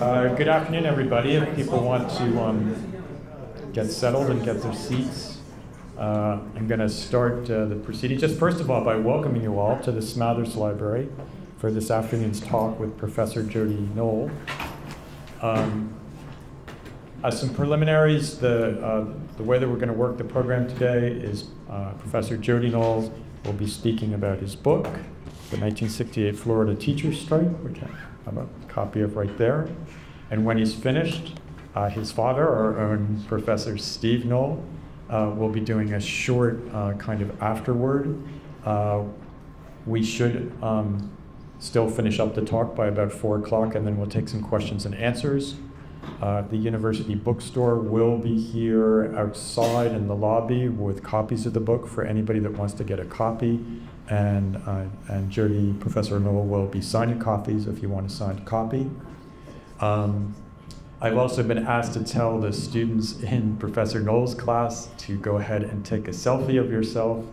Good afternoon, everybody. If people want to get settled and get their seats, I'm going to start the proceedings. Just first of all, by welcoming you all to the Smathers Library for this afternoon's talk with Professor Jody Noll. As some preliminaries, the way that we're going to work the program today is Professor Jody Noll will be speaking about his book, The 1968 Florida Teachers' Strike, which I have a copy of right there. And when he's finished, his father, our own Professor Steve Noll, will be doing a short kind of afterword. We should still finish up the talk by about 4 o'clock, and then we'll take some questions and answers. The university bookstore will be here outside in the lobby with copies of the book for anybody that wants to get a copy. And Jody, Professor Noll, will be signing copies if you want a signed copy. I've also been asked to tell the students in Professor Noll's class to go ahead and take a selfie of yourself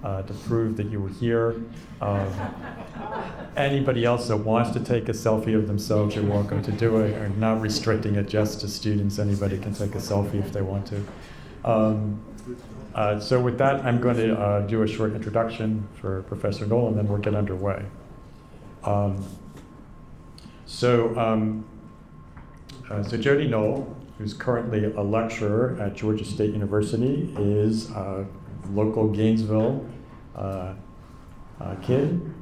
to prove that you were here. Anybody else that wants to take a selfie of themselves, you're welcome to do it. I'm not restricting it just to students. Anybody can take a selfie if they want to. So with that, I'm going to do a short introduction for Professor Noll, and then we'll get underway. So Jody Noll, who's currently a lecturer at Georgia State University, is a local Gainesville kid.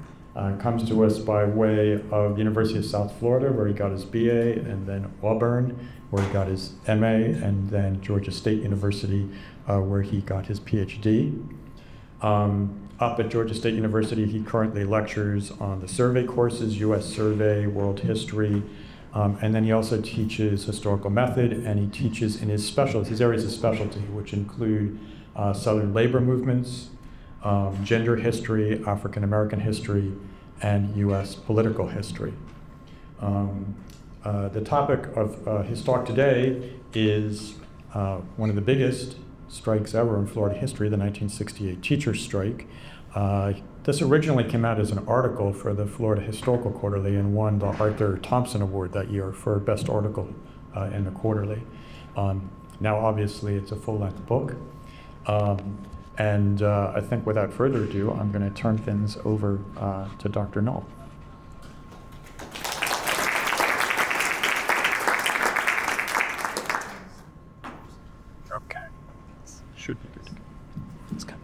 Comes to us by way of the University of South Florida, where he got his BA, and then Auburn, where he got his MA, and then Georgia State University, where he got his PhD. Up at Georgia State University, he currently lectures on the survey courses, U.S. Survey, World History, and then he also teaches historical method, and he teaches in his areas of specialty, which include Southern labor movements, gender history, African American history, and U.S. political history. The topic of his talk today is one of the biggest strikes ever in Florida history, the 1968 teachers' strike. This originally came out as an article for the Florida Historical Quarterly and won the Arthur Thompson Award that year for best article in the quarterly. Now, obviously, it's a full-length book. And I think without further ado, I'm going to turn things over to Dr. Noll. Okay. Should be good. It's coming.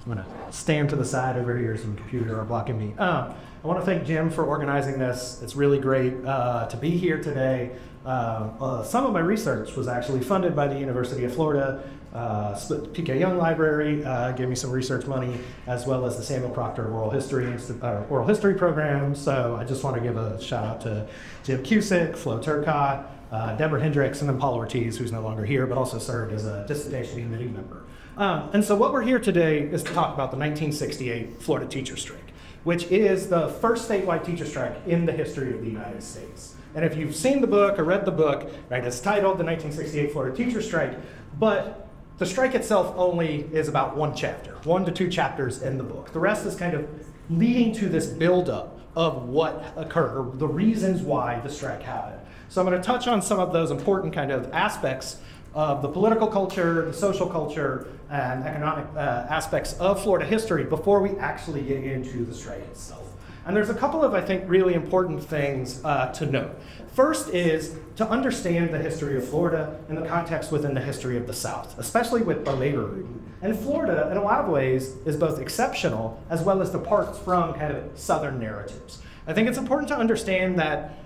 I'm going to stand to the side over here. Some computer are blocking me. I want to thank Jim for organizing this. It's really great to be here today. Some of my research was actually funded by the University of Florida. PK Young Library gave me some research money, as well as the Samuel Proctor Oral History Program. So I just want to give a shout out to Jim Cusick, Flo Turcott, Deborah Hendricks, and then Paula Ortiz, who's no longer here, but also served as a dissertation committee member. And so what we're here today is to talk about the 1968 Florida teachers' strike, which is the first statewide teacher strike in the history of the United States. And if you've seen the book or read the book, right, it's titled The 1968 Florida Teachers' Strike, but the strike itself only is about 1 to 2 chapters in the book. The rest is kind of leading to this buildup of what occurred, or the reasons why the strike happened. So I'm going to touch on some of those important kind of aspects of the political culture, the social culture, and economic aspects of Florida history before we actually get into the strike itself. And there's a couple of, I think, really important things to note. First is to understand the history of Florida in the context within the history of the South, especially with the labor movement. And Florida, in a lot of ways, is both exceptional as well as departs from kind of Southern narratives. I think it's important to understand that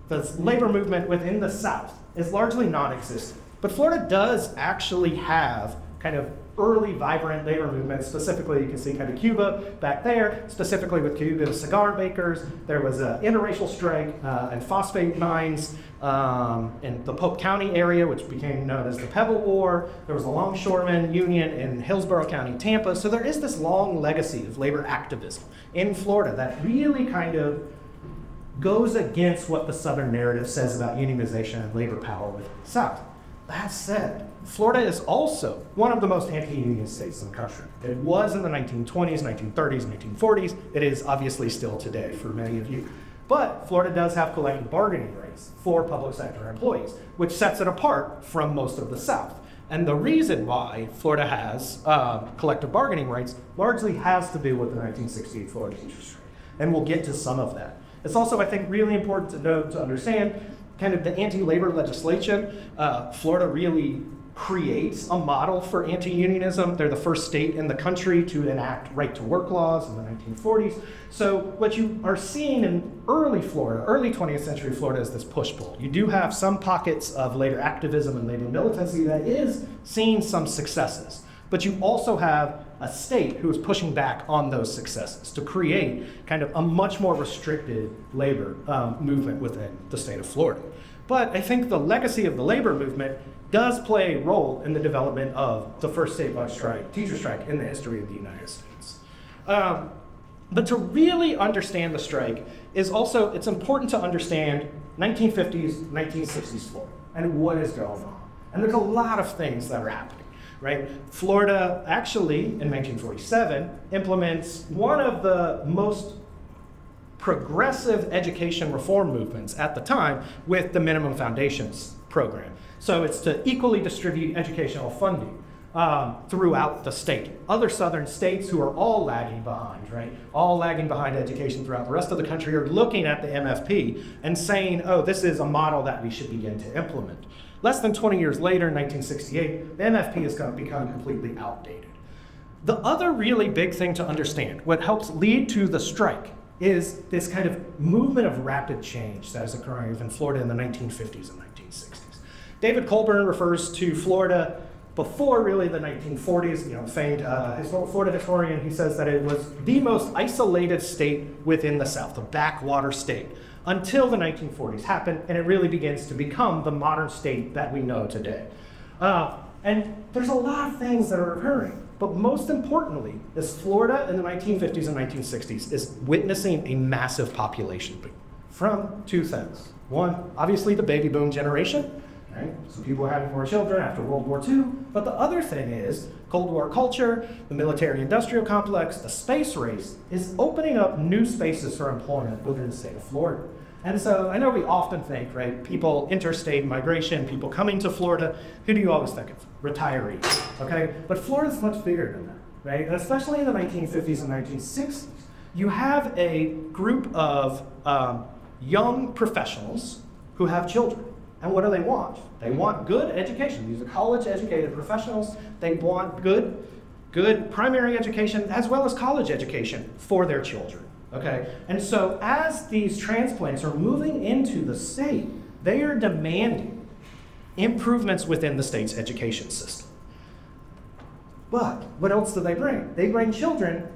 the labor movement within the South is largely non-existent. But Florida does actually have kind of early vibrant labor movements. Specifically, you can see kind of Cuba back there, specifically with Cuban cigar bakers. There was an interracial strike and phosphate mines in the Polk County area, which became known as the Pebble War. There was a longshoremen union in Hillsborough County, Tampa. So there is this long legacy of labor activism in Florida that really kind of goes against what the Southern narrative says about unionization and labor power within the South. That said, Florida is also one of the most anti-union states in the country. It was in the 1920s, 1930s, 1940s. It is obviously still today for many of you. But Florida does have collective bargaining rights for public sector employees, which sets it apart from most of the South. And the reason why Florida has collective bargaining rights largely has to do with the 1968 Florida teachers strike. And we'll get to some of that. It's also, I think, really important to know, to understand kind of the anti-labor legislation. Florida really creates a model for anti-unionism. They're the first state in the country to enact right-to-work laws in the 1940s. So what you are seeing in early Florida, early 20th century Florida, is this push-pull. You do have some pockets of labor activism and labor militancy that is seeing some successes. But you also have a state who is pushing back on those successes to create kind of a much more restricted labor movement within the state of Florida. But I think the legacy of the labor movement does play a role in the development of the first statewide strike, teacher strike, in the history of the United States. But to really understand the strike is also, it's important to understand 1950s, 1960s Florida and what is going on. And there's a lot of things that are happening, right? Florida actually, in 1947, implements one of the most progressive education reform movements at the time with the minimum foundations program. So it's to equally distribute educational funding throughout the state. Other southern states who are all lagging behind, right? All lagging behind education throughout the rest of the country are looking at the MFP and saying, oh, this is a model that we should begin to implement. Less than 20 years later, in 1968, the MFP has become completely outdated. The other really big thing to understand, what helps lead to the strike, is this kind of movement of rapid change that is occurring in Florida in the 1950s and 1960s. David Colburn refers to Florida before really the 1940s, famed Florida historian. He says that it was the most isolated state within the South, a backwater state, until the 1940s happened, and it really begins to become the modern state that we know today. And there's a lot of things that are occurring, but most importantly is Florida in the 1950s and 1960s is witnessing a massive population boom from two things. One, obviously the baby boom generation, right? So people are having more children after World War II, but the other thing is Cold War culture, the military-industrial complex, the space race is opening up new spaces for employment within the state of Florida. And so I know we often think, right, people, interstate migration, people coming to Florida, who do you always think of? Retirees, okay? But Florida's much bigger than that, right? And especially in the 1950s and 1960s, you have a group of young professionals who have children. And what do they want? They want good education. These are college-educated professionals. They want good primary education as well as college education for their children. Okay, and so as these transplants are moving into the state, they are demanding improvements within the state's education system. But what else do they bring? They bring children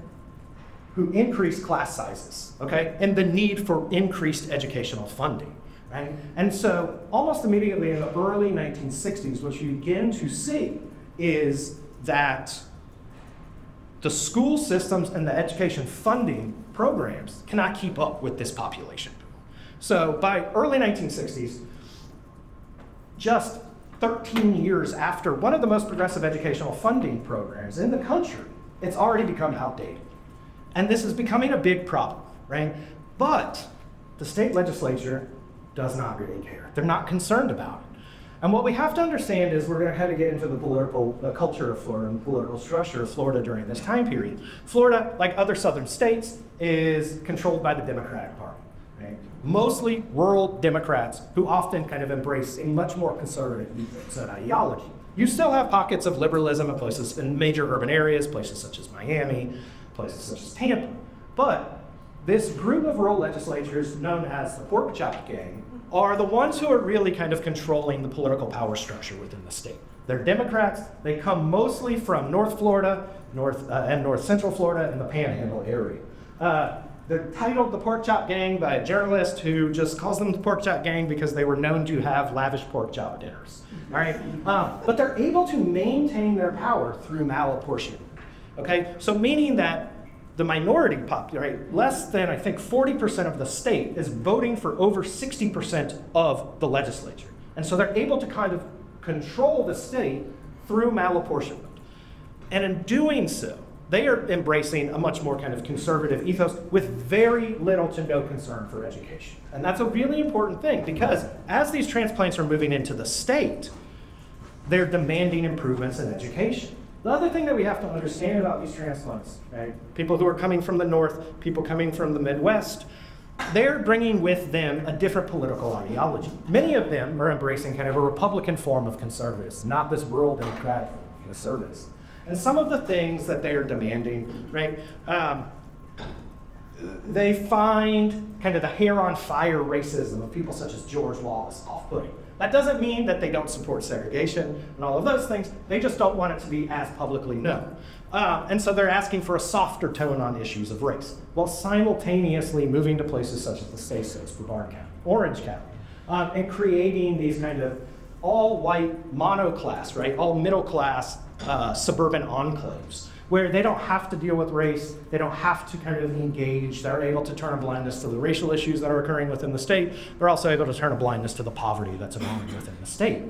who increase class sizes, okay, and the need for increased educational funding, right? And so almost immediately in the early 1960s, what you begin to see is that the school systems and the education funding programs cannot keep up with this population. So by early 1960s, just 13 years after one of the most progressive educational funding programs in the country, it's already become outdated. And this is becoming a big problem, right? But the state legislature does not really care. They're not concerned about it. And what we have to understand is we're going to have to get into the political culture of Florida and the political structure of Florida during this time period. Florida, like other southern states, is controlled by the Democratic Party, right? Mostly rural Democrats who often kind of embrace a much more conservative ideology. You still have pockets of liberalism in places in major urban areas, places such as Miami, places such as Tampa. But this group of rural legislatures known as the Pork Chop Gang are the ones who are really kind of controlling the political power structure within the state. They're Democrats. They come mostly from North Florida, and North Central Florida, and the Panhandle area. They're titled the Pork Chop Gang by a journalist who just calls them the Pork Chop Gang because they were known to have lavish pork chop dinners. All right, but they're able to maintain their power through malapportionment. Okay, so meaning that the minority population, less than, I think, 40% of the state is voting for over 60% of the legislature. And so they're able to kind of control the state through malapportionment. And in doing so, they are embracing a much more kind of conservative ethos with very little to no concern for education. And that's a really important thing, because as these transplants are moving into the state, they're demanding improvements in education. The other thing that we have to understand about these transplants, right? People who are coming from the North, people coming from the Midwest, they're bringing with them a different political ideology. Many of them are embracing kind of a Republican form of conservatives, not this rural democratic conservatives. And some of the things that they are demanding, right? They find kind of the hair on fire racism of people such as George Wallace off-putting. That doesn't mean that they don't support segregation and all of those things. They just don't want it to be as publicly known. And so they're asking for a softer tone on issues of race, while simultaneously moving to places such as the TSOH, Brevard County, Orange County, and creating these kind of all-white monoclass, right, all middle-class suburban enclaves, where they don't have to deal with race, they don't have to kind of engage, they're able to turn a blindness to the racial issues that are occurring within the state, they're also able to turn a blindness to the poverty that's occurring within the state.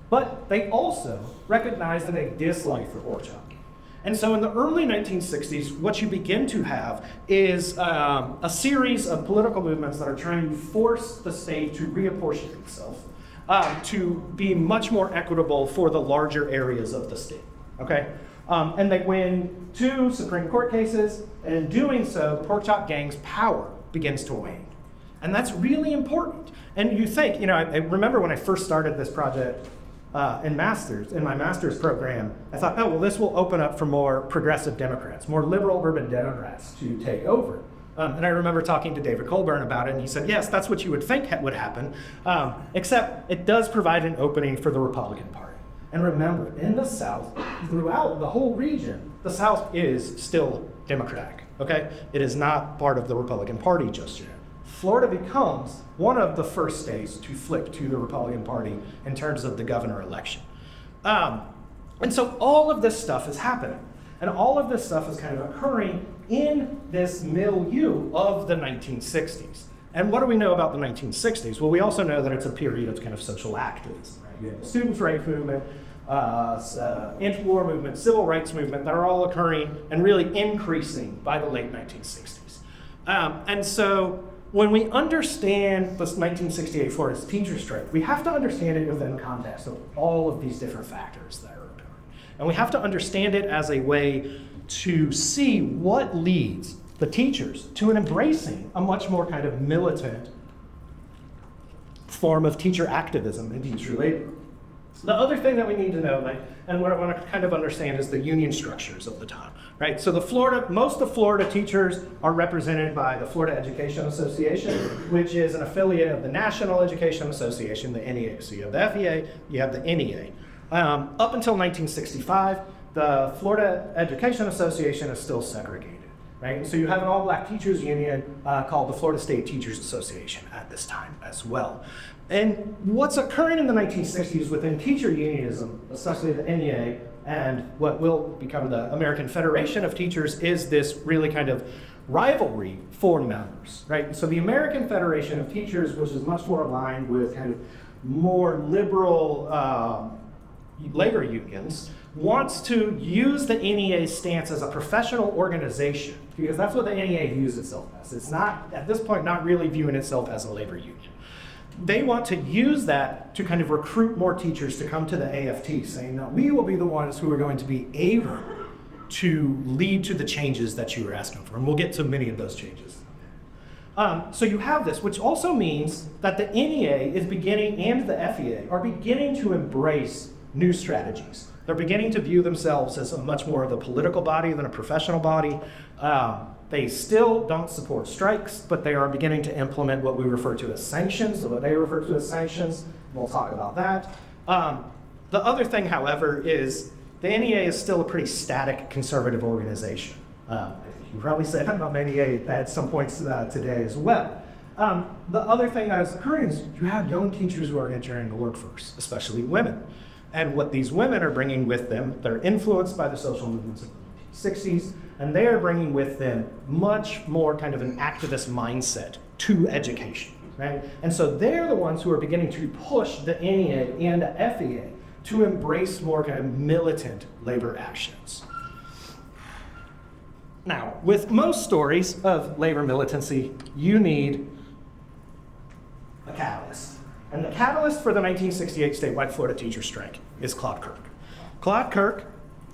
But they also recognize that a dislike for Orchard. And so in the early 1960s, what you begin to have is a series of political movements that are trying to force the state to reapportion itself to be much more equitable for the larger areas of the state, okay? And they win 2 Supreme Court cases, and in doing so, the pork chop gang's power begins to wane. And that's really important. And you think, you know, I remember when I first started this project in my master's program, I thought, oh, well, this will open up for more progressive Democrats, more liberal urban Democrats to take over. And I remember talking to David Colburn about it, and he said, yes, that's what you would think would happen, except it does provide an opening for the Republican Party. And remember, in the South, throughout the whole region, the South is still Democratic, okay? It is not part of the Republican Party just yet. Florida becomes one of the first states to flip to the Republican Party in terms of the governor election. And so all of this stuff is happening. And all of this stuff is kind of occurring in this milieu of the 1960s. And what do we know about the 1960s? Well, we also know that it's a period of kind of social activism, right? You have the students' rights movement, anti-war movement, civil rights movement that are all occurring and really increasing by the late 1960s. And so when we understand this 1968 Florida teacher strike, we have to understand it within context of all of these different factors that are occurring. And we have to understand it as a way to see what leads the teachers to an embracing a much more kind of militant form of teacher activism and teacher labor. The other thing that we need to know, and what I want to kind of understand, is the union structures of the time, right? So most of Florida teachers are represented by the Florida Education Association, which is an affiliate of the National Education Association, the NEA. So you have the FEA, you have the NEA. Up until 1965, the Florida Education Association is still segregated. Right? So you have an all-black teachers union called the Florida State Teachers Association at this time as well. And what's occurring in the 1960s within teacher unionism, especially the NEA, and what will become the American Federation of Teachers, is this really kind of rivalry for members, right? So the American Federation of Teachers, which is much more aligned with kind of more liberal labor unions, wants to use the NEA stance as a professional organization, because that's what the NEA views itself as. It's not, at this point, not really viewing itself as a labor union. They want to use that to kind of recruit more teachers to come to the AFT, saying that we will be the ones who are going to be able to lead to the changes that you are asking for. And we'll get to many of those changes. So you have this, which also means that the NEA is beginning, and the FEA, are beginning to embrace new strategies. They're beginning to view themselves as a much more of a political body than a professional body. They still don't support strikes, but they are beginning to implement what we refer to as sanctions, or what they refer to as sanctions. We'll talk about that. The other thing, however, is the NEA is still a pretty static conservative organization. You probably said about NEA at some points today as well. The other thing that is occurring is you have young teachers who are entering the workforce, especially women. And what these women are bringing with them, they're influenced by the social movements of the 60s, and they are bringing with them much more kind of an activist mindset to education, right? And so they're the ones who are beginning to push the NEA and the FEA to embrace more kind of militant labor actions. Now, with most stories of labor militancy, you need a catalyst. And the catalyst for the 1968 statewide Florida teacher strike is Claude Kirk. Claude Kirk,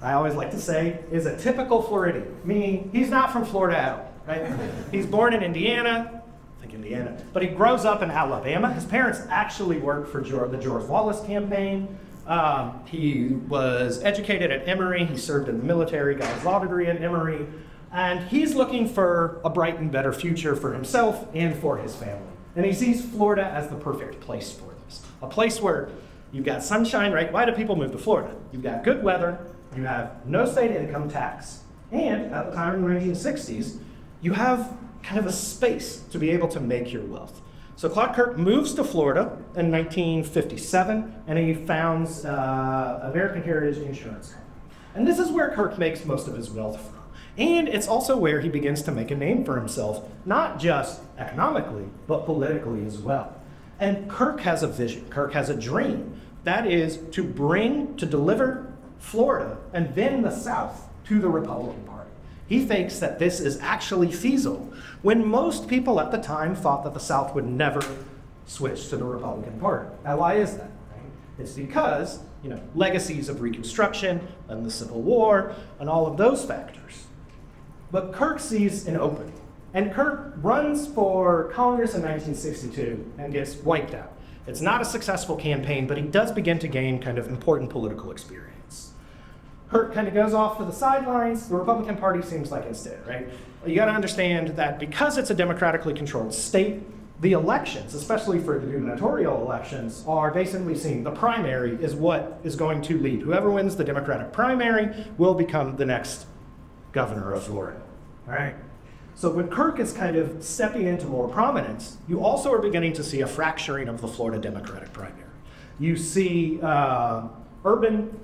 I always like to say, is a typical Floridian, meaning he's not from Florida at all, right? He's born in Indiana, but he grows up in Alabama. His parents actually worked for the George Wallace campaign. He was educated at Emory. He served in the military, got his law degree at Emory. And he's looking for a bright and better future for himself and for his family. And he sees Florida as the perfect place for this. A place where you've got sunshine, right? Why do people move to Florida? You've got good weather, you have no state income tax, and at the time in the 1960s, you have kind of a space to be able to make your wealth. So Claude Kirk moves to Florida in 1957, and he founds American Heritage Insurance Company. And this is where Kirk makes most of his wealth from. And it's also where he begins to make a name for himself, not just economically, but politically as well. And Kirk has a vision, Kirk has a dream. That is to deliver Florida and then the South to the Republican Party. He thinks that this is actually feasible, when most people at the time thought that the South would never switch to the Republican Party. Now, why is that? Right? It's because, legacies of Reconstruction and the Civil War and all of those factors. But Kirk sees an opening. And Kirk runs for Congress in 1962 and gets wiped out. It's not a successful campaign, but he does begin to gain kind of important political experience. Kirk kind of goes off to the sidelines. The Republican Party seems like it's dead, right? You got to understand that because it's a democratically controlled state, the elections, especially for the gubernatorial elections, are basically seen. The primary is what is going to lead. Whoever wins the Democratic primary will become the next governor of Florida. All right. So when Kirk is kind of stepping into more prominence, you also are beginning to see a fracturing of the Florida Democratic primary. You see urban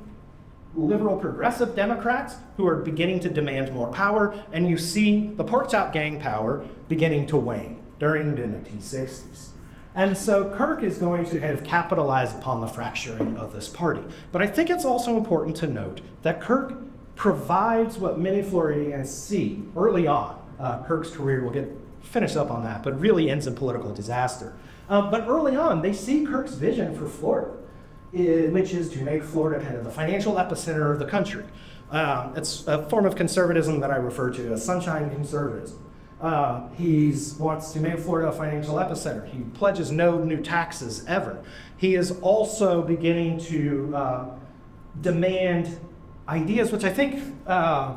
liberal progressive Democrats who are beginning to demand more power, and you see the pork chop gang power beginning to wane during the 1960s. And so Kirk is going to kind of capitalize upon the fracturing of this party. But I think it's also important to note that Kirk provides what many Floridians see early on. Kirk's career, we'll finish up on that, but really ends in political disaster. But early on, they see Kirk's vision for Florida, which is to make Florida kind of the financial epicenter of the country. It's a form of conservatism that I refer to as sunshine conservatism. He wants to make Florida a financial epicenter. He pledges no new taxes ever. He is also beginning to demand ideas which I think are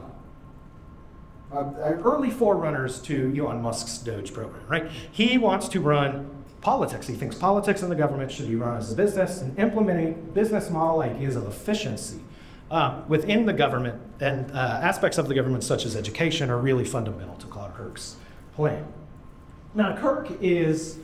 early forerunners to Elon Musk's DOGE program, right? He wants to run politics. He thinks politics and the government should be run as a business, and implementing business model ideas of efficiency within the government and aspects of the government such as education are really fundamental to Claude Kirk's plan. Now, Kirk is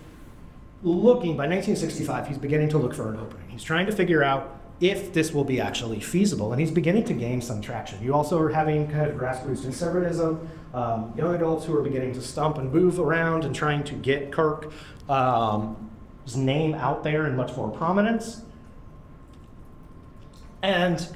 looking, by 1965, he's beginning to look for an opening. He's trying to figure out if this will be actually feasible, and he's beginning to gain some traction. You also are having kind of grassroots conservatism, young adults who are beginning to stump and move around and trying to get Kirk's name out there in much more prominence. And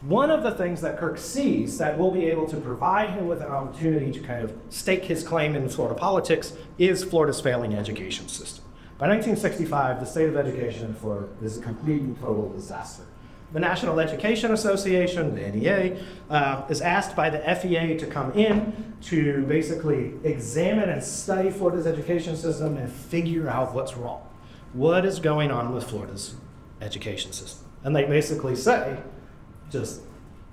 one of the things that Kirk sees that will be able to provide him with an opportunity to kind of stake his claim in Florida politics is Florida's failing education system. By 1965, the state of education in Florida is a complete and total disaster. The National Education Association, the NEA, is asked by the FEA to come in to basically examine and study Florida's education system and figure out what's wrong. What is going on with Florida's education system? And they basically say, just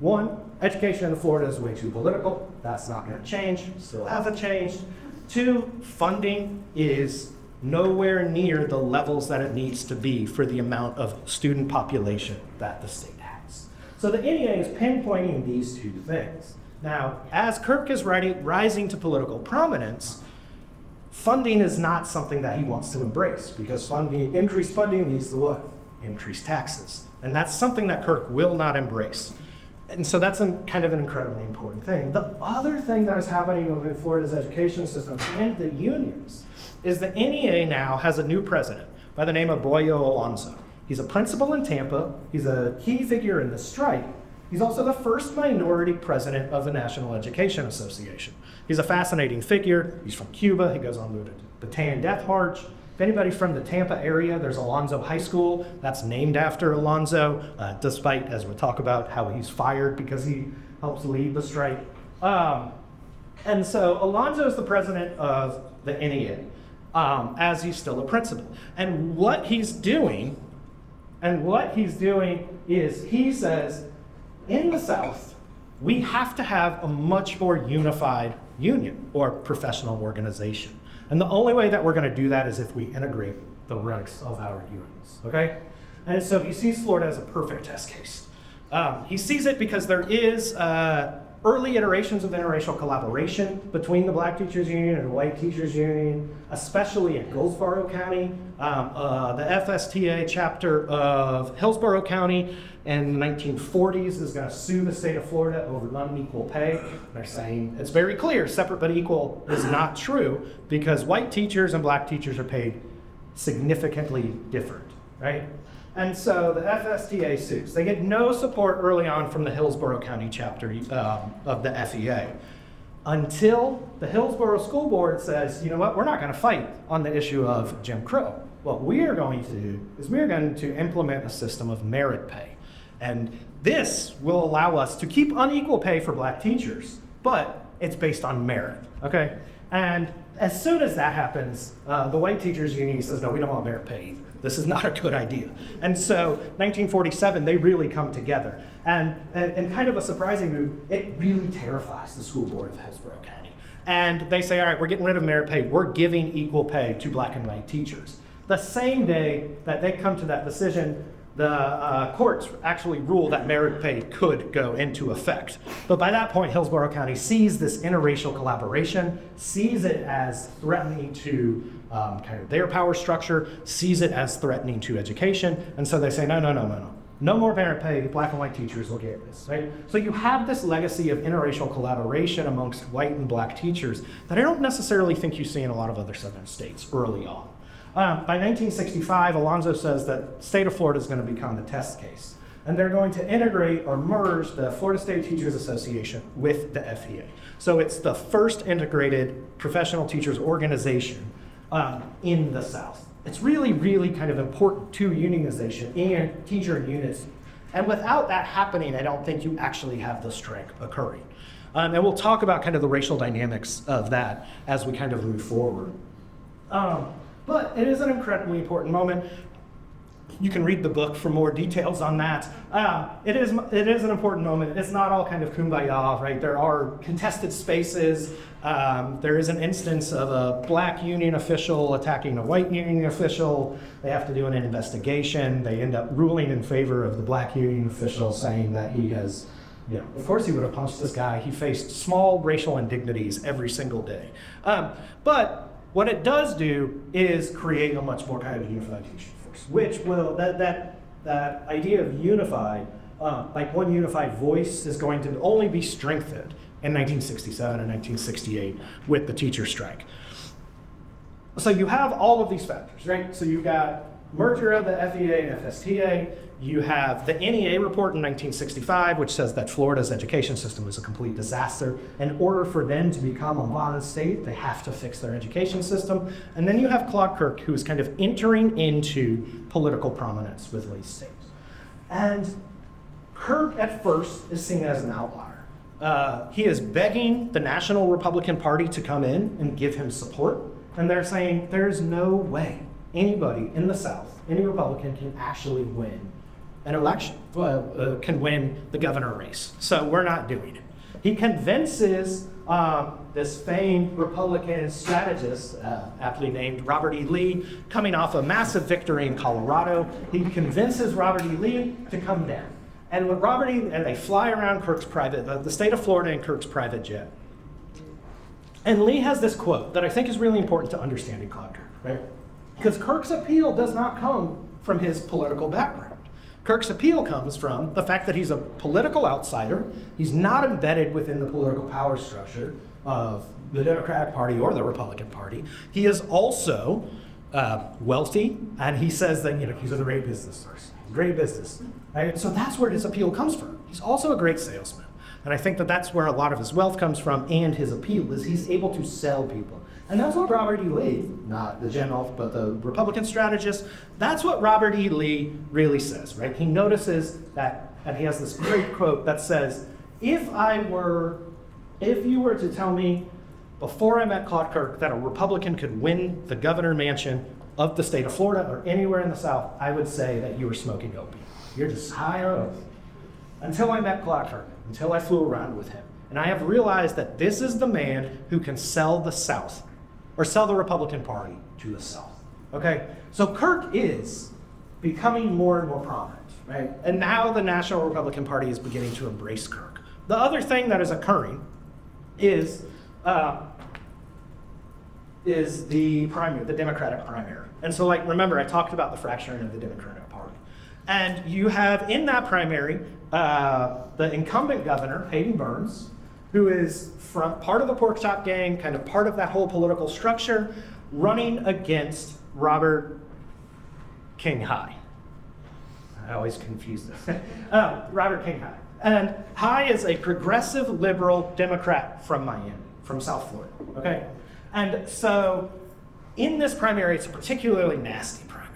one, education in Florida is way too political. That's not going to change. Still hasn't changed. Two, funding is nowhere near the levels that it needs to be for the amount of student population that the state has. So the NEA is pinpointing these two things. Now, as Kirk is rising to political prominence, funding is not something that he wants to embrace, because increased funding leads to what? Increased taxes. And that's something that Kirk will not embrace. And so that's kind of an incredibly important thing. The other thing that is happening in Florida's education system and the unions is the NEA now has a new president by the name of Boyo Alonso. He's a principal in Tampa. He's a key figure in the strike. He's also the first minority president of the National Education Association. He's a fascinating figure. He's from Cuba. He goes on to the Tan Death March. If anybody from the Tampa area, there's Alonzo High School. That's named after Alonzo, despite, as we'll talk about, how he's fired because he helps lead the strike. And so Alonzo is the president of the NEA, as he's still a principal. And what he's doing is he says, in the South, we have to have a much more unified union or professional organization. And the only way that we're going to do that is if we integrate the ranks of our unions, okay? And so he sees Florida as a perfect test case. He sees it because there is early iterations of interracial collaboration between the Black Teachers Union and the White Teachers Union, especially in Goldsboro County. The FSTA chapter of Hillsborough County in the 1940s is going to sue the state of Florida over unequal pay. They're saying it's very clear, separate but equal is not true because white teachers and black teachers are paid significantly different, right? And so the FSTA sues. They get no support early on from the Hillsborough County chapter of the FEA until the Hillsborough School Board says, you know what, we're not going to fight on the issue of Jim Crow. What we are going to do is we're going to implement a system of merit pay. And this will allow us to keep unequal pay for black teachers, but it's based on merit, okay? And as soon as that happens, the White Teachers Union says, no, we don't want merit pay either. This is not a good idea. And so 1947, they really come together. And kind of a surprising move, it really terrifies the school board of Hillsborough County. And they say, all right, we're getting rid of merit pay. We're giving equal pay to black and white teachers. The same day that they come to that decision, the courts actually rule that merit pay could go into effect. But by that point, Hillsborough County sees this interracial collaboration, sees it as threatening to kind of their power structure, sees it as threatening to education, and so they say, no more merit pay, black and white teachers will get this, right? So you have this legacy of interracial collaboration amongst white and black teachers that I don't necessarily think you see in a lot of other southern states early on. By 1965, Alonzo says that the state of Florida is going to become the test case. And they're going to integrate or merge the Florida State Teachers Association with the FEA. So it's the first integrated professional teachers organization in the South. It's really, really kind of important to unionization and teacher units. And without that happening, I don't think you actually have the strike occurring. And we'll talk about kind of the racial dynamics of that as we kind of move forward. But it is an incredibly important moment. You can read the book for more details on that. It is an important moment. It's not all kind of kumbaya, right? There are contested spaces. There is an instance of a black union official attacking a white union official. They have to do an investigation. They end up ruling in favor of the black union official, saying that he has, of course he would have punched this guy. He faced small racial indignities every single day. But what it does do is create a much more kind of unified teaching force, which will, that idea of unified, like one unified voice is going to only be strengthened in 1967 and 1968 with the teacher strike. So you have all of these factors, right? So you've got merger of the FEA and FSTA. You have the NEA report in 1965, which says that Florida's education system is a complete disaster. In order for them to become a modern state, they have to fix their education system. And then you have Claude Kirk, who is kind of entering into political prominence with Lee State. And Kirk, at first, is seen as an outlier. He is begging the National Republican Party to come in and give him support. And they're saying, there's no way anybody in the South, any Republican, can actually win an election, can win the governor race. So we're not doing it. He convinces this famed Republican strategist, aptly named Robert E. Lee, coming off a massive victory in Colorado. He convinces Robert E. Lee to come down. And when and they fly around Kirk's the state of Florida in Kirk's private jet. And Lee has this quote that I think is really important to understanding Claude Kirk, right? Because Kirk's appeal does not come from his political background. Kirk's appeal comes from the fact that he's a political outsider. He's not embedded within the political power structure of the Democratic Party or the Republican Party. He is also wealthy, and he says that he's a great business person. great business. Right? So that's where his appeal comes from. He's also a great salesman. And I think that that's where a lot of his wealth comes from, and his appeal is he's able to sell people. And that's what Robert E. Lee, not the general, but the Republican strategist, that's what Robert E. Lee really says, right? He notices that, and he has this great quote that says, if you were to tell me before I met Claude Kirk that a Republican could win the governor mansion of the state of Florida or anywhere in the South, I would say that you were smoking opium. You're just high on oath. Until I met Claude Kirk, until I flew around with him. And I have realized that this is the man who can sell the South, or sell the Republican Party to the South. Okay? So Kirk is becoming more and more prominent, right? And now the National Republican Party is beginning to embrace Kirk. The other thing that is occurring is the primary, the Democratic primary. And so, like, remember, I talked about the fracturing of the Democratic Party. And you have in that primary the incumbent governor, Hayden Burns, who is from part of the pork chop gang, kind of part of that whole political structure, running against Robert King High. I always confuse this. Robert King High. And High is a progressive liberal Democrat from Miami, from South Florida, okay? And so in this primary, it's a particularly nasty primary.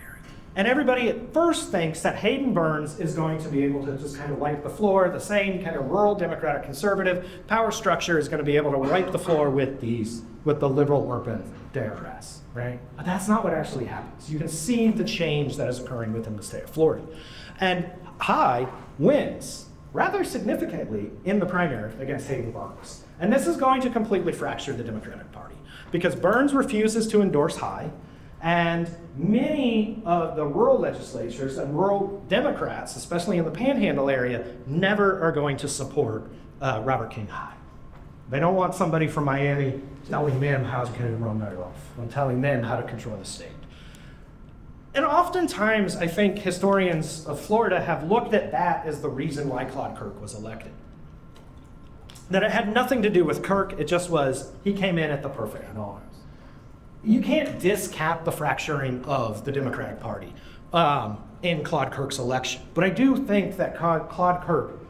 And everybody at first thinks that Hayden Burns is going to be able to just kind of wipe the floor. The same kind of rural Democratic conservative power structure is going to be able to wipe the floor with the liberal urban Democrats, right? But that's not what actually happens. You can see the change that is occurring within the state of Florida. And High wins rather significantly in the primary against Hayden Burns. And this is going to completely fracture the Democratic Party because Burns refuses to endorse High. And many of the rural legislatures and rural Democrats, especially in the Panhandle area, never are going to support Robert King High. They don't want somebody from Miami telling them how to run their life and telling them how to control the state. And oftentimes, I think historians of Florida have looked at that as the reason why Claude Kirk was elected. That it had nothing to do with Kirk, it just was he came in at the perfect moment. You can't discount the fracturing of the Democratic Party in Claude Kirk's election. But I do think that Claude Kirk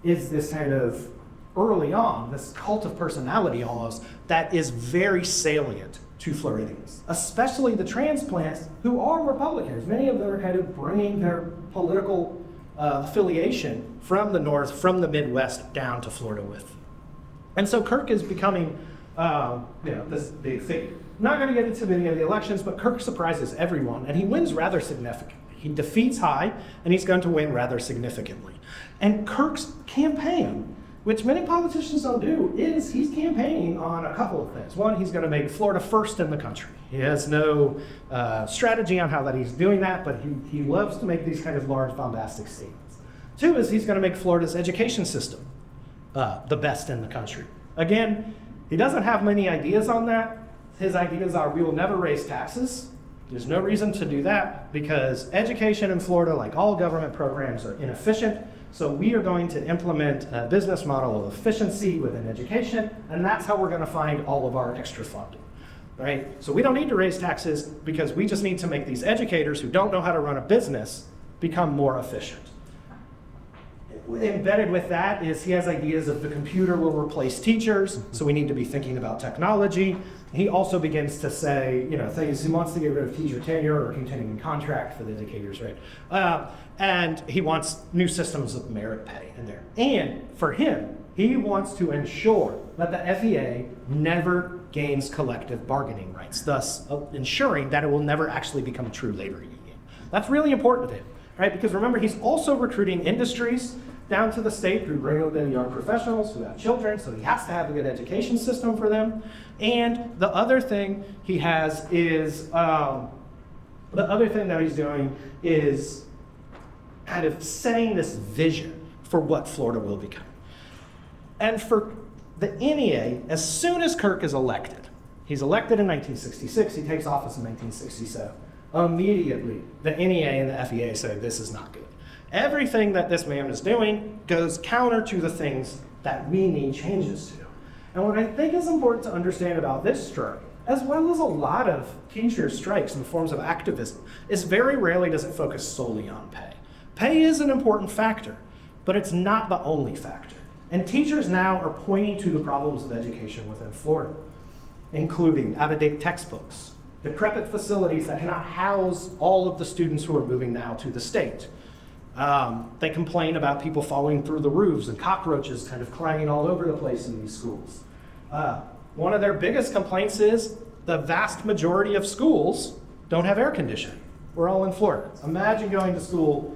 is this kind of, early on, this cult of personality almost, that is very salient to Floridians, especially the transplants who are Republicans. Many of them are kind of bringing their political affiliation from the North, from the Midwest, down to Florida with them. And so Kirk is becoming this big figure. I'm not going to get into many of the elections, but Kirk surprises everyone, and he wins rather significantly. He defeats High, and he's going to win rather significantly. And Kirk's campaign, which many politicians don't do, is he's campaigning on a couple of things. One, he's going to make Florida first in the country. He has no strategy on how that he's doing that, but he loves to make these kind of large, bombastic statements. Two is he's going to make Florida's education system the best in the country. Again, he doesn't have many ideas on that. His ideas are, we will never raise taxes. There's no reason to do that because education in Florida, like all government programs, are inefficient. So we are going to implement a business model of efficiency within education, and that's how we're going to find all of our extra funding, right? So we don't need to raise taxes because we just need to make these educators who don't know how to run a business become more efficient. Embedded with that is he has ideas of the computer will replace teachers, so we need to be thinking about technology. He also begins to say, things he wants to get rid of teacher tenure or continuing contract for the educators, right? And he wants new systems of merit pay in there. And for him, he wants to ensure that the FEA never gains collective bargaining rights, thus ensuring that it will never actually become a true labor union. That's really important to him, right? Because remember, he's also recruiting industries down to the state who bring in young professionals who have children, so he has to have a good education system for them. And the other thing he has is, the other thing that he's doing is kind of setting this vision for what Florida will become. And for the NEA, as soon as Kirk is elected, he's elected in 1966, he takes office in 1967, immediately the NEA and the FEA say this is not good. Everything that this man is doing goes counter to the things that we need changes to. And what I think is important to understand about this strike, as well as a lot of teacher strikes and forms of activism, is very rarely does it focus solely on pay. Pay is an important factor, but it's not the only factor. And teachers now are pointing to the problems of education within Florida, including out-of-date textbooks, decrepit facilities that cannot house all of the students who are moving now to the state. They complain about people falling through the roofs and cockroaches kind of climbing all over the place in these schools. One of their biggest complaints is the vast majority of schools don't have air conditioning. We're all in Florida. Imagine going to school,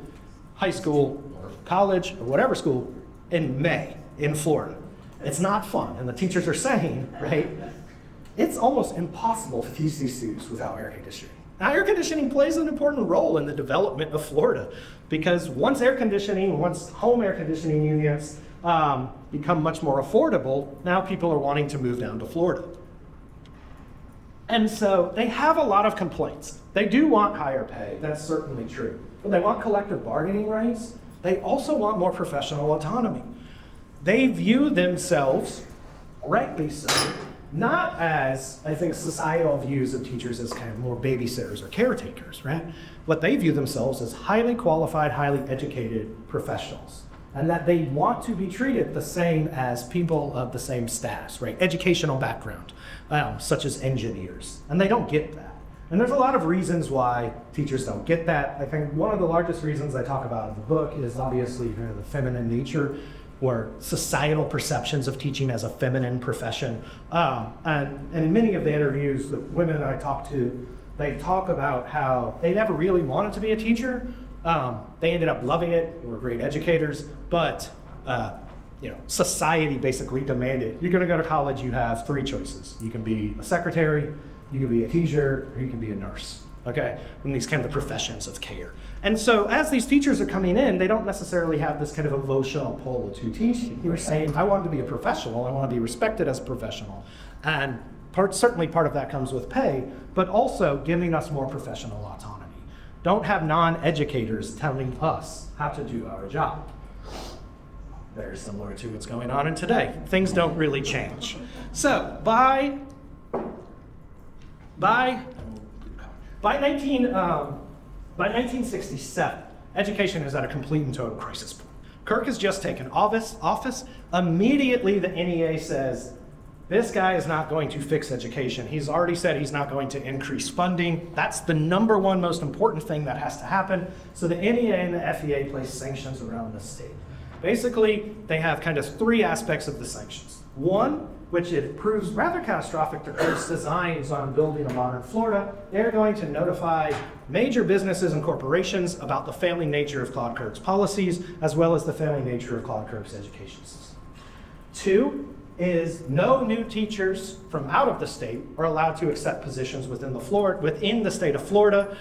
high school, or college, or whatever school, in May in Florida. It's not fun, and the teachers are saying, right, it's almost impossible to teach these students without air conditioning. Now, air conditioning plays an important role in the development of Florida because once home air conditioning units become much more affordable, now people are wanting to move down to Florida. And so they have a lot of complaints. They do want higher pay, that's certainly true. But they want collective bargaining rights. They also want more professional autonomy. They view themselves, rightly so, not as, I think, societal views of teachers as kind of more babysitters or caretakers, right? What they view themselves as highly qualified, highly educated professionals, and that they want to be treated the same as people of the same status, right? Educational background, such as engineers, and they don't get that. And there's a lot of reasons why teachers don't get that. I think one of the largest reasons I talk about in the book is obviously kind of the feminine nature or societal perceptions of teaching as a feminine profession. And in many of the interviews, the women I talk to, they talk about how they never really wanted to be a teacher. They ended up loving it, were great educators, but society basically demanded, you're gonna go to college, you have three choices. You can be a secretary, you can be a teacher, or you can be a nurse, okay? And these kind of professions of care. And so as these teachers are coming in, they don't necessarily have this kind of emotional pull to teaching. You're saying, I want to be a professional, I want to be respected as a professional. And certainly part of that comes with pay, but also giving us more professional autonomy. Don't have non-educators telling us how to do our job. Very similar to what's going on in today. Things don't really change. So by 1967, education is at a complete and total crisis point. Kirk has just taken office. Immediately the NEA says, this guy is not going to fix education. He's already said he's not going to increase funding. That's the number one most important thing that has to happen. So the NEA and the FEA place sanctions around the state. Basically, they have kind of three aspects of the sanctions. One, which it proves rather catastrophic to Kirk's designs on building a modern Florida, they're going to notify major businesses and corporations about the failing nature of Claude Kirk's policies, as well as the failing nature of Claude Kirk's education system. Two is no new teachers from out of the state are allowed to accept positions within the state of Florida.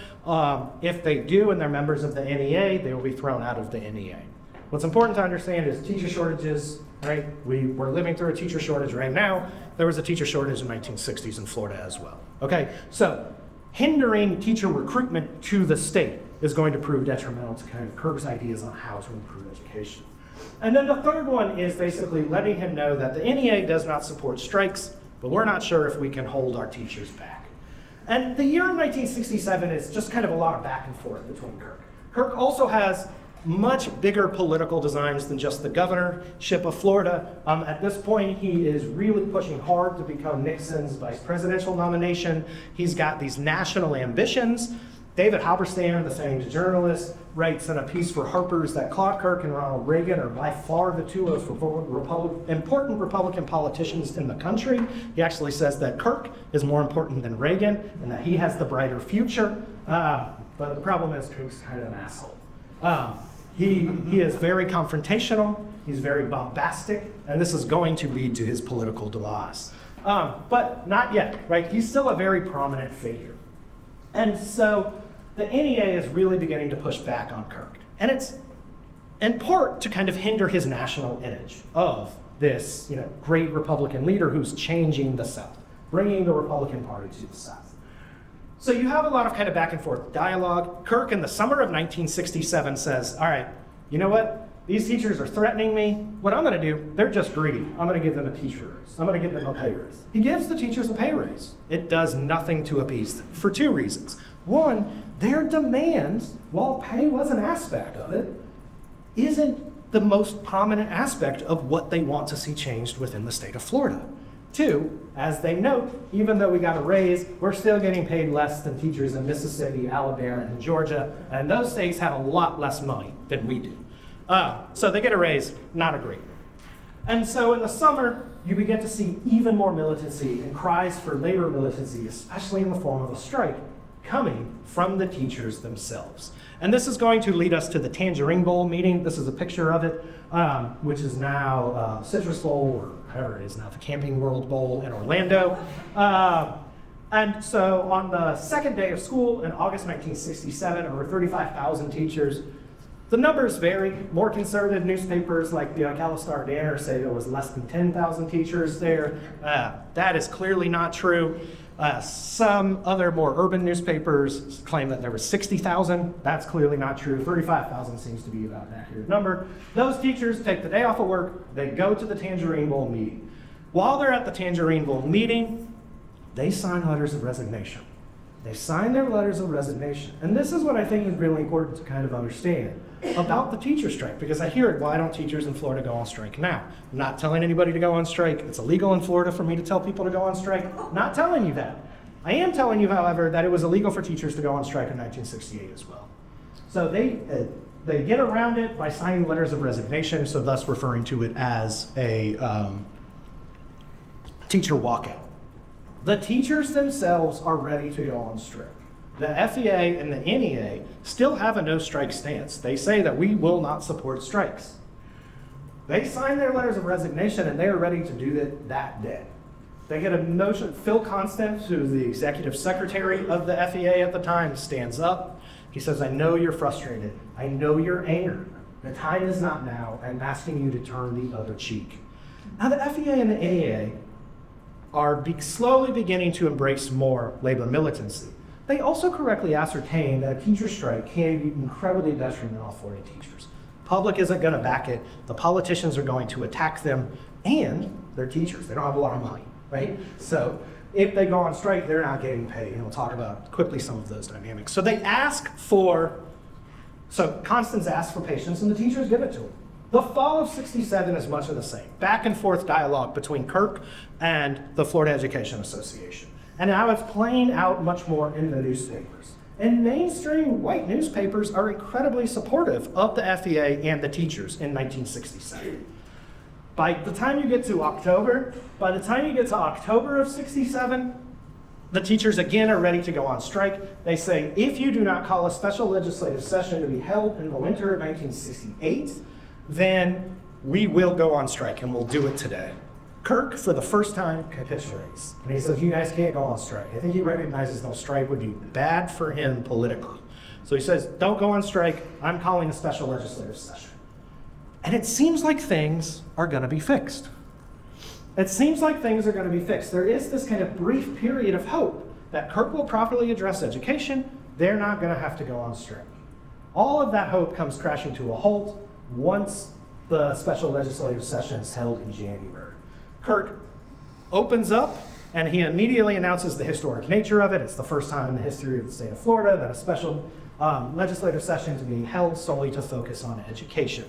If they do and they're members of the NEA, they will be thrown out of the NEA. What's important to understand is teacher shortages, right? We're living through a teacher shortage right now. There was a teacher shortage in the 1960s in Florida as well. Okay, so hindering teacher recruitment to the state is going to prove detrimental to kind of Kirk's ideas on how to improve education. And then the third one is basically letting him know that the NEA does not support strikes, but we're not sure if we can hold our teachers back. And the year 1967 is just kind of a lot of back and forth between Kirk. Kirk also has much bigger political designs than just the governorship of Florida. At this point, he is really pushing hard to become Nixon's vice presidential nomination. He's got these national ambitions. David Halberstam, the famed journalist, writes in a piece for Harper's that Claude Kirk and Ronald Reagan are by far the two most important Republican politicians in the country. He actually says that Kirk is more important than Reagan and that he has the brighter future. But the problem is Kirk's kind of an asshole. He is very confrontational, he's very bombastic, and this is going to lead to his political demise. But not yet, right? He's still a very prominent figure. And so the NEA is really beginning to push back on Kirk. And it's in part to kind of hinder his national image of this, great Republican leader who's changing the South, bringing the Republican Party to the South. So you have a lot of kind of back and forth dialogue. Kirk in the summer of 1967 says, all right, you know what? These teachers are threatening me. What I'm gonna do, they're just greedy. I'm gonna give them a teacher raise. I'm gonna give them a pay raise. He gives the teachers a pay raise. It does nothing to appease them for two reasons. One, their demands, while pay was an aspect of it, isn't the most prominent aspect of what they want to see changed within the state of Florida. Two, as they note, even though we got a raise, we're still getting paid less than teachers in Mississippi, Alabama, and Georgia, and those states have a lot less money than we do. So they get a raise, not agree. And so in the summer, you begin to see even more militancy and cries for labor militancy, especially in the form of a strike, coming from the teachers themselves. And this is going to lead us to the Tangerine Bowl meeting. This is a picture of it, which is now Citrus Bowl, or however it is now, the Camping World Bowl in Orlando. And so on the second day of school in August 1967, over 35,000 teachers. The numbers vary. More conservative newspapers like the Ocala Star-Banner say there was less than 10,000 teachers there. That is clearly not true. Some other more urban newspapers claim that there were 60,000. That's clearly not true. 35,000 seems to be about an accurate number. Those teachers take the day off of work. They go to the Tangerine Bowl meeting. While they're at the Tangerine Bowl meeting, they sign letters of resignation. They sign their letters of resignation. And this is what I think is really important to kind of understand about the teacher strike, because I hear it, why don't teachers in Florida go on strike now? I'm not telling anybody to go on strike. It's illegal in Florida for me to tell people to go on strike. Not telling you that. I am telling you, however, that it was illegal for teachers to go on strike in 1968 as well. So they get around it by signing letters of resignation, so thus referring to it as a teacher walkout. The teachers themselves are ready to go on strike. The FEA and the NEA still have a no strike stance. They say that we will not support strikes. They sign their letters of resignation and they are ready to do it that day. They get a motion. Phil Constant, who's the executive secretary of the FEA at the time, stands up. He says, I know you're frustrated. I know you're angry. The time is not now. I'm asking you to turn the other cheek. Now the FEA and the NEA are slowly beginning to embrace more labor militancy. They also correctly ascertain that a teacher strike can be incredibly detrimental for Florida teachers. Public isn't going to back it. The politicians are going to attack them, and they're teachers. They don't have a lot of money, right? So if they go on strike, they're not getting paid. And we'll talk about quickly some of those dynamics. So Constance asks for patience, and the teachers give it to them. The fall of '67 is much of the same. Back and forth dialogue between Kirk and the Florida Education Association. And now it's playing out much more in the newspapers. And mainstream white newspapers are incredibly supportive of the FEA and the teachers in 1967. By the time you get to October of '67, the teachers again are ready to go on strike. They say, if you do not call a special legislative session to be held in the winter of 1968, then we will go on strike and we'll do it today. Kirk, for the first time, capitulates. And he says, you guys can't go on strike. I think he recognizes no strike would be bad for him politically. So he says, don't go on strike. I'm calling a special legislative session. And it seems like things are going to be fixed. There is this kind of brief period of hope that Kirk will properly address education. They're not going to have to go on strike. All of that hope comes crashing to a halt once the special legislative session is held in January. Kirk opens up and he immediately announces the historic nature of it. It's the first time in the history of the state of Florida that a special legislative session is being held solely to focus on education.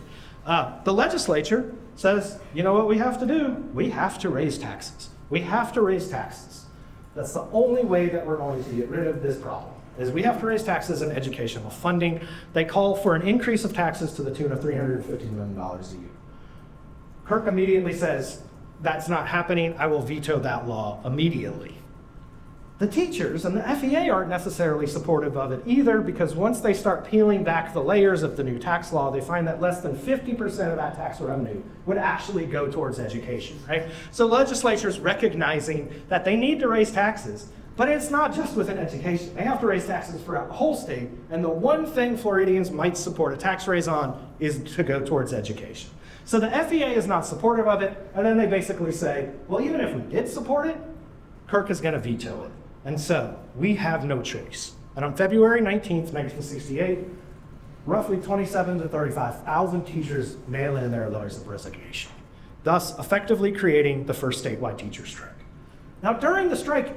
The legislature says, you know what we have to do? We have to raise taxes. That's the only way that we're going to get rid of this problem, is we have to raise taxes and educational funding. They call for an increase of taxes to the tune of $350 million a year. Kirk immediately says, that's not happening. I will veto that law immediately. The teachers and the FEA aren't necessarily supportive of it either, because once they start peeling back the layers of the new tax law, they find that less than 50% of that tax revenue would actually go towards education, right? So legislatures recognizing that they need to raise taxes, but it's not just within education. They have to raise taxes throughout the whole state, and the one thing Floridians might support a tax raise on is to go towards education. So the FEA is not supportive of it, and then they basically say, well, even if we did support it, Kirk is going to veto it. And so we have no choice. And on February 19th, 1968, roughly 27,000 to 35,000 teachers mail in their letters of resignation, thus effectively creating the first statewide teacher strike. Now, during the strike,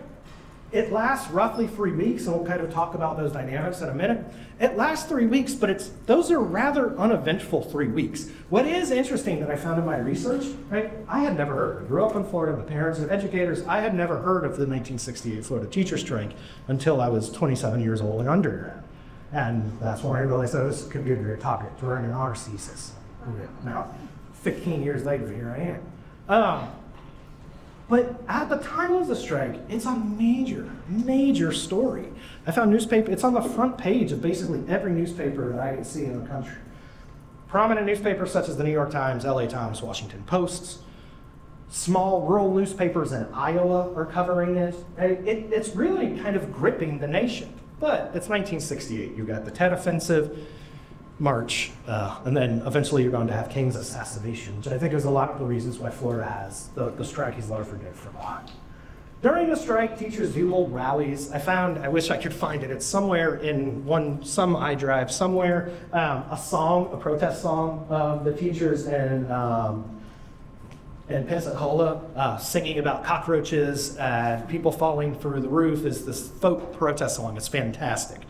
It lasts roughly 3 weeks, and we'll kind of talk about those dynamics in a minute. It lasts 3 weeks, but those are rather uneventful 3 weeks. What is interesting that I found in my research, right? I had never heard. I grew up in Florida, the parents of educators. I had never heard of the 1968 Florida teacher strike until I was 27 years old and undergrad. And that's when I realized I was could be a great topic to write an honors thesis. Now, 15 years later, here I am. But at the time of the strike, it's a major, major story. I found newspaper, it's on the front page of basically every newspaper that I can see in the country. Prominent newspapers such as the New York Times, LA Times, Washington Post, small rural newspapers in Iowa are covering it. It's really kind of gripping the nation. But it's 1968. You got the Tet Offensive, March, and then eventually you're going to have King's assassination, which I think is a lot of the reasons why Florida has the strike is largely forgiven for a During the strike, teachers do hold rallies. I wish I could find it. It's somewhere in some iDrive somewhere, a protest song of the teachers in Pensacola singing about cockroaches and people falling through the roof is this folk protest song. It's fantastic.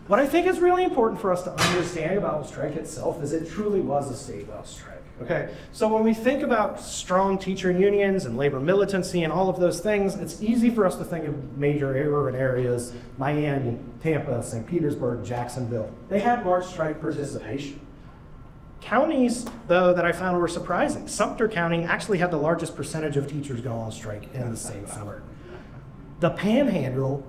What I think is really important for us to understand about the strike itself is it truly was a statewide strike, okay? So when we think about strong teacher unions and labor militancy and all of those things, it's easy for us to think of major urban areas, Miami, Tampa, St. Petersburg, Jacksonville. They had large strike participation. Counties, though, that I found were surprising. Sumter County actually had the largest percentage of teachers go on strike in the state of Florida. The Panhandle,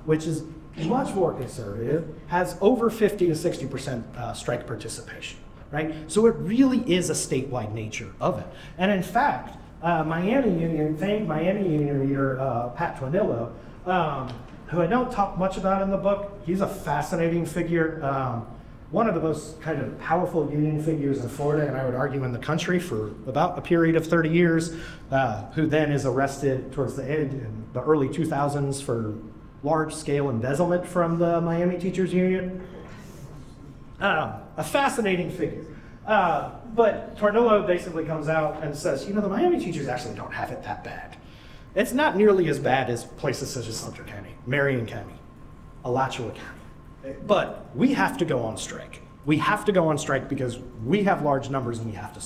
which is much more conservative, has over 50 to 60% strike participation, right? So it really is a statewide nature of it. And in fact, famed Miami Union leader, Pat Tornillo, who I don't talk much about in the book, he's a fascinating figure, one of the most kind of powerful union figures in Florida, and I would argue in the country for about a period of 30 years, who then is arrested towards the end in the early 2000s for large-scale embezzlement from the Miami Teachers Union. A fascinating figure. But Tornillo basically comes out and says, the Miami teachers actually don't have it that bad. It's not nearly as bad as places such as Sumter County, Marion County, Alachua County. But we have to go on strike. We have to go on strike because we have large numbers and we have to.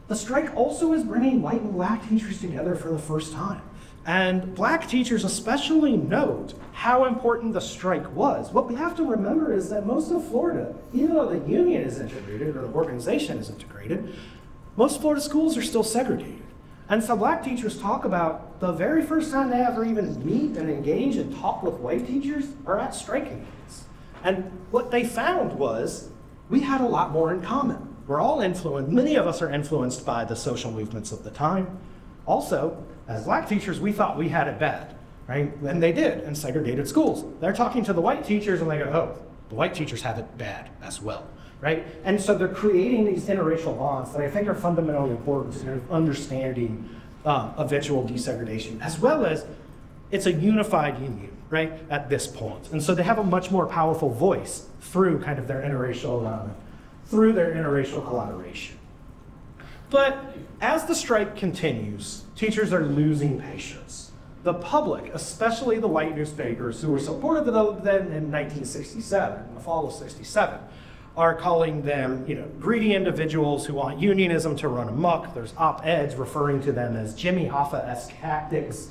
The strike also is bringing white and black teachers together for the first time. And black teachers especially note how important the strike was. What we have to remember is that most of Florida, even though the union is integrated or the organization is integrated, most Florida schools are still segregated. And so black teachers talk about the very first time they ever even meet and engage and talk with white teachers are at striking meetings. And what they found was we had a lot more in common. We're all influenced, many of us are influenced by the social movements of the time. Also, as black teachers, we thought we had it bad, right? And they did in segregated schools. They're talking to the white teachers and they go, oh, the white teachers have it bad as well, right? And so they're creating these interracial bonds that I think are fundamentally important to understanding eventual desegregation, as well as it's a unified union, right, at this point. And so they have a much more powerful voice through kind of their interracial collaboration. But as the strike continues, teachers are losing patience. The public, especially the white newspapers who were supportive of them in 1967, in the fall of 67, are calling them, greedy individuals who want unionism to run amok. There's op-eds referring to them as Jimmy Hoffa-esque tactics.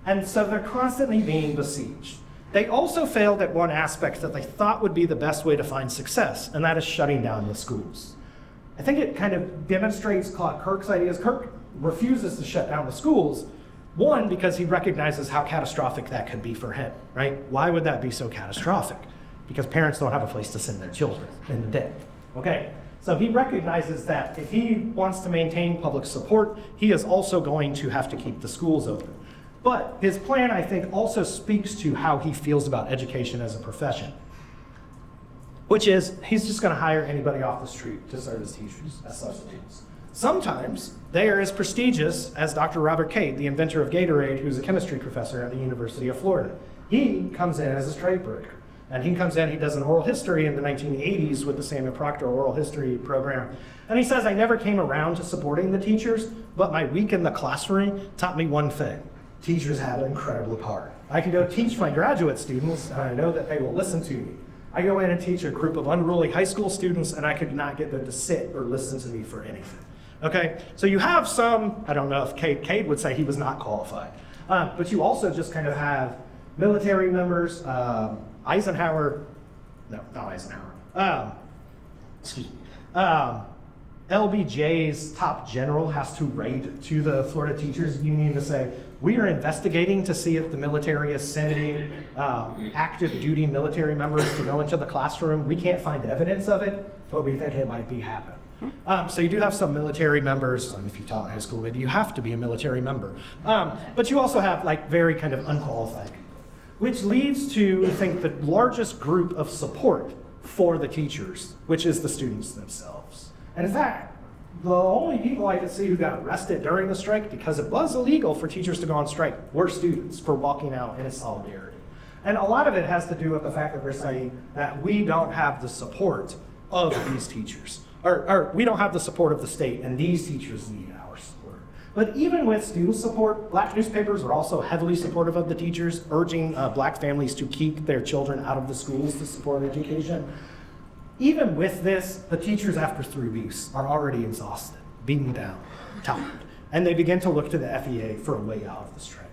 And so they're constantly being besieged. They also failed at one aspect that they thought would be the best way to find success, and that is shutting down the schools. I think it kind of demonstrates Kirk's ideas. Kirk refuses to shut down the schools, one, because he recognizes how catastrophic that could be for him, right? Why would that be so catastrophic? Because parents don't have a place to send their children in the day, okay? So he recognizes that if he wants to maintain public support, he is also going to have to keep the schools open. But his plan, I think, also speaks to how he feels about education as a profession, which is he's just going to hire anybody off the street to serve as teachers, as substitutes. Sometimes they are as prestigious as Dr. Robert Cate, the inventor of Gatorade, who's a chemistry professor at the University of Florida. He comes in as a strike breaker. And he comes in, he does an oral history in the 1980s with the Samuel Proctor oral history program. And he says, I never came around to supporting the teachers, but my week in the classroom taught me one thing. teachers have it incredibly hard. I can go teach my graduate students, and I know that they will listen to me. I go in and teach a group of unruly high school students, and I could not get them to sit or listen to me for anything. Okay, so you have some, I don't know if Cade would say he was not qualified, but you also just kind of have military members, Eisenhower, no, not Eisenhower, excuse me, LBJ's top general has to write to the Florida Teachers Union to say, we are investigating to see if the military is sending active duty military members to go into the classroom. We can't find evidence of it, but we think it might be happening. So you do have some military members. If you taught in high school, maybe you have to be a military member. But you also have like very kind of unqualified people, which leads to, I think, the largest group of support for the teachers, which is the students themselves. And in fact, the only people I could see who got arrested during the strike, because it was illegal for teachers to go on strike, were students for walking out in solidarity. And a lot of it has to do with the fact that we're saying that we don't have the support of these teachers, or we don't have the support of the state, and these teachers need our support. But even with student support, black newspapers are also heavily supportive of the teachers, urging black families to keep their children out of the schools to support education. Even with this, the teachers after 3 weeks are already exhausted, beaten down, tired, and they begin to look to the FEA for a way out of the strike.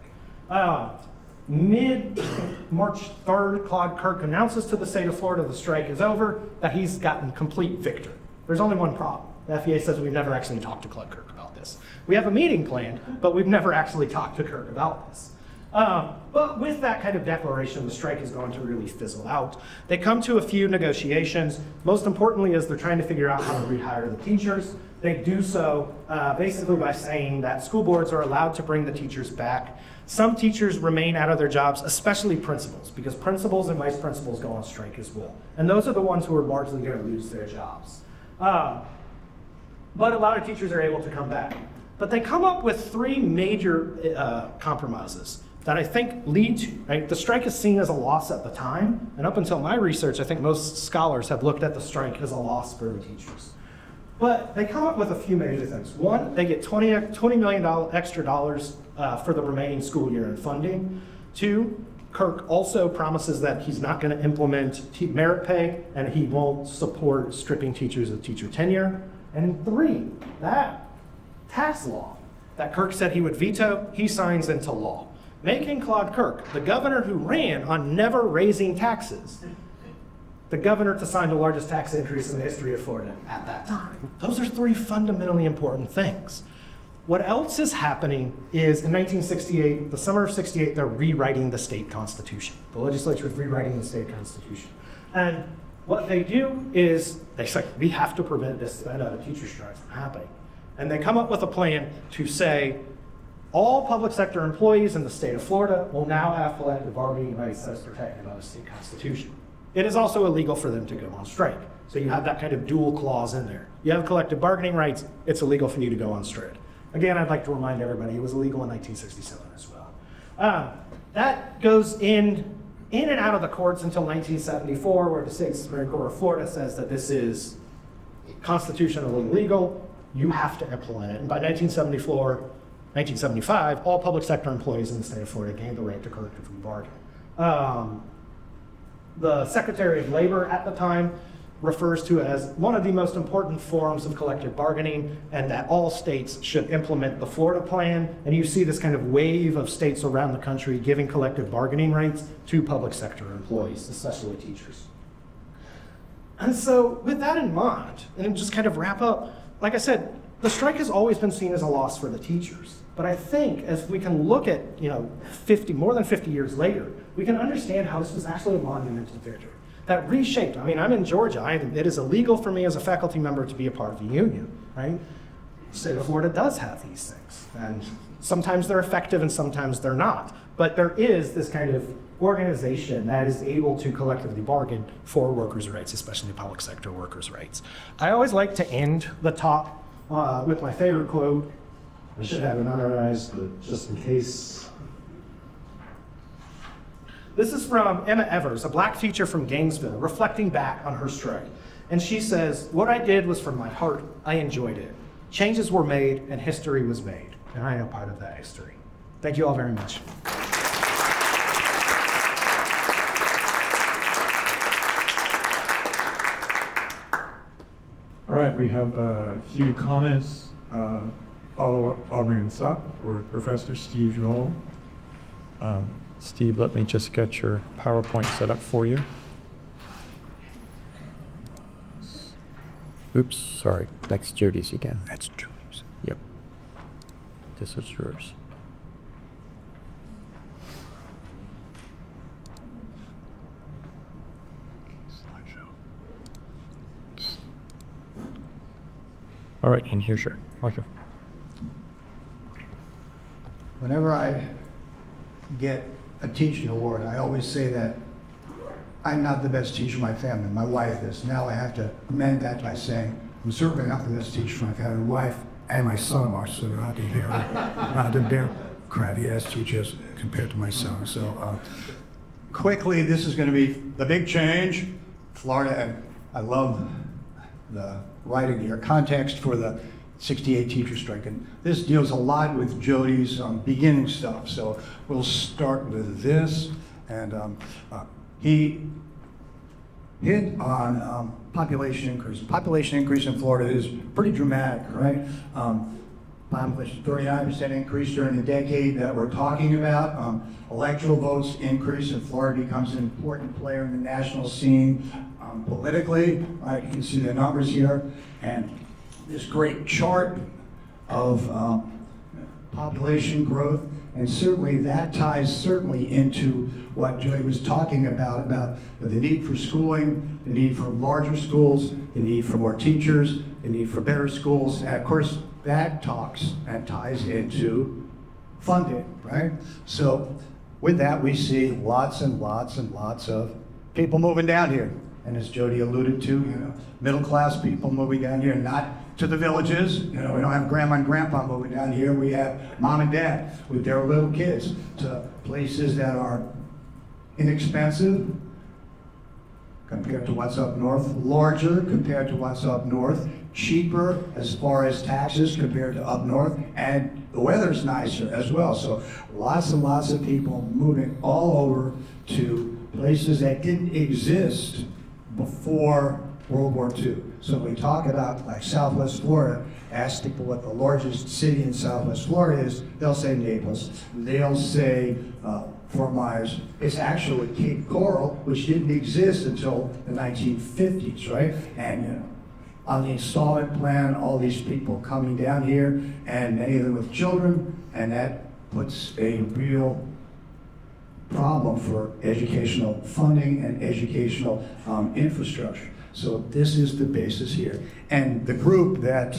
Mid-March 3rd, Claude Kirk announces to the state of Florida the strike is over, that he's gotten complete victory. There's only one problem. The FEA says we've never actually talked to Claude Kirk about this. We have a meeting planned, but we've never actually talked to Kirk about this. But with that kind of declaration, the strike is going to really fizzle out. They come to a few negotiations. Most importantly is they're trying to figure out how to rehire the teachers. They do so basically by saying that school boards are allowed to bring the teachers back. Some teachers remain out of their jobs, especially principals, because principals and vice principals go on strike as well. And those are the ones who are largely going to lose their jobs. But a lot of teachers are able to come back. But they come up with 3 major compromises that I think lead to, right? The strike is seen as a loss at the time, and up until my research, I think most scholars have looked at the strike as a loss for the teachers. But they come up with a few major things. One, they get $20 million extra dollars for the remaining school year in funding. 2, Kirk also promises that he's not going to implement merit pay, and he won't support stripping teachers of teacher tenure. And 3, that tax law that Kirk said he would veto, he signs into law, making Claude Kirk, the governor who ran on never raising taxes, the governor to sign the largest tax increase in the history of Florida at that time. Those are 3 fundamentally important things. What else is happening is in 1968, the summer of 68, they're rewriting the state constitution. The legislature is rewriting the state constitution. And what they do is they say, we have to prevent this teacher strike from happening. And they come up with a plan to say, all public sector employees in the state of Florida will now have collective bargaining rights as protected by the state constitution. It is also illegal for them to go on strike. So you have that kind of dual clause in there. You have collective bargaining rights, it's illegal for you to go on strike. Again, I'd like to remind everybody it was illegal in 1967 as well. That goes in and out of the courts until 1974, where the state Supreme Court of Florida says that this is constitutionally illegal, you have to implement it. And by 1975, all public sector employees in the state of Florida gained the right to collectively bargain. The Secretary of Labor at the time refers to it as one of the most important forms of collective bargaining, and that all states should implement the Florida plan. And you see this kind of wave of states around the country giving collective bargaining rights to public sector employees, especially teachers. And so with that in mind, and just kind of wrap up, like I said, the strike has always been seen as a loss for the teachers. But I think as we can look at, more than 50 years later, we can understand how this was actually a monumental victory that reshaped. I'm in Georgia. It is illegal for me as a faculty member to be a part of the union, right? The state of Florida does have these things. And sometimes they're effective and sometimes they're not. But there is this kind of organization that is able to collectively bargain for workers' rights, especially public sector workers' rights. I always like to end the talk with my favorite quote. I should have it memorized, but just in case. This is from Emma Evers, a black teacher from Gainesville, reflecting back on her strike. And she says, "What I did was from my heart. I enjoyed it. Changes were made and history was made. And I am part of that history." Thank Thank you all very much. All right, we have a few comments. I'll bring this up for Professor Steve Noll. Steve, let me just get your PowerPoint set up for you. Oops, sorry. That's Jody's again. That's Jody's. Yep. This is yours. All right, and here's your Marshall. Whenever I get a teaching award, I always say that I'm not the best teacher in my family. My wife is. Now I have to amend that by saying I'm certainly not the best teacher in my family. My wife and my son are, so they're not the very crabby ass teachers compared to my son. So quickly, this is going to be the big change. Florida, and I love the writing here, context for the 68 teacher strike. And this deals a lot with Jody's beginning stuff. So we'll start with this. And he hit on population increase. Population increase in Florida is pretty dramatic, right? Population 39% increase during the decade that we're talking about. Electoral votes increase, and Florida becomes an important player in the national scene politically. Right, you can see the numbers here, and this great chart of population growth, and certainly that ties into what Jody was talking about the need for schooling, the need for larger schools, the need for more teachers, the need for better schools, and of course that talks and ties into funding, right? So with that, we see lots and lots and lots of people moving down here. And as Jody alluded to, middle class people moving down here, not to the villages. We don't have grandma and grandpa moving down here. We have mom and dad with their little kids to places that are inexpensive compared to what's up north, larger compared to what's up north, cheaper as far as taxes compared to up north, and the weather's nicer as well. So lots and lots of people moving all over to places that didn't exist before World War II. So when we talk about like Southwest Florida, ask people what the largest city in Southwest Florida is, they'll say Naples. They'll say Fort Myers. It's actually Cape Coral, which didn't exist until the 1950s, right? And on the installment plan, all these people coming down here, and many of them with children, and that puts a real problem for educational funding and educational infrastructure. So this is the basis here. And the group that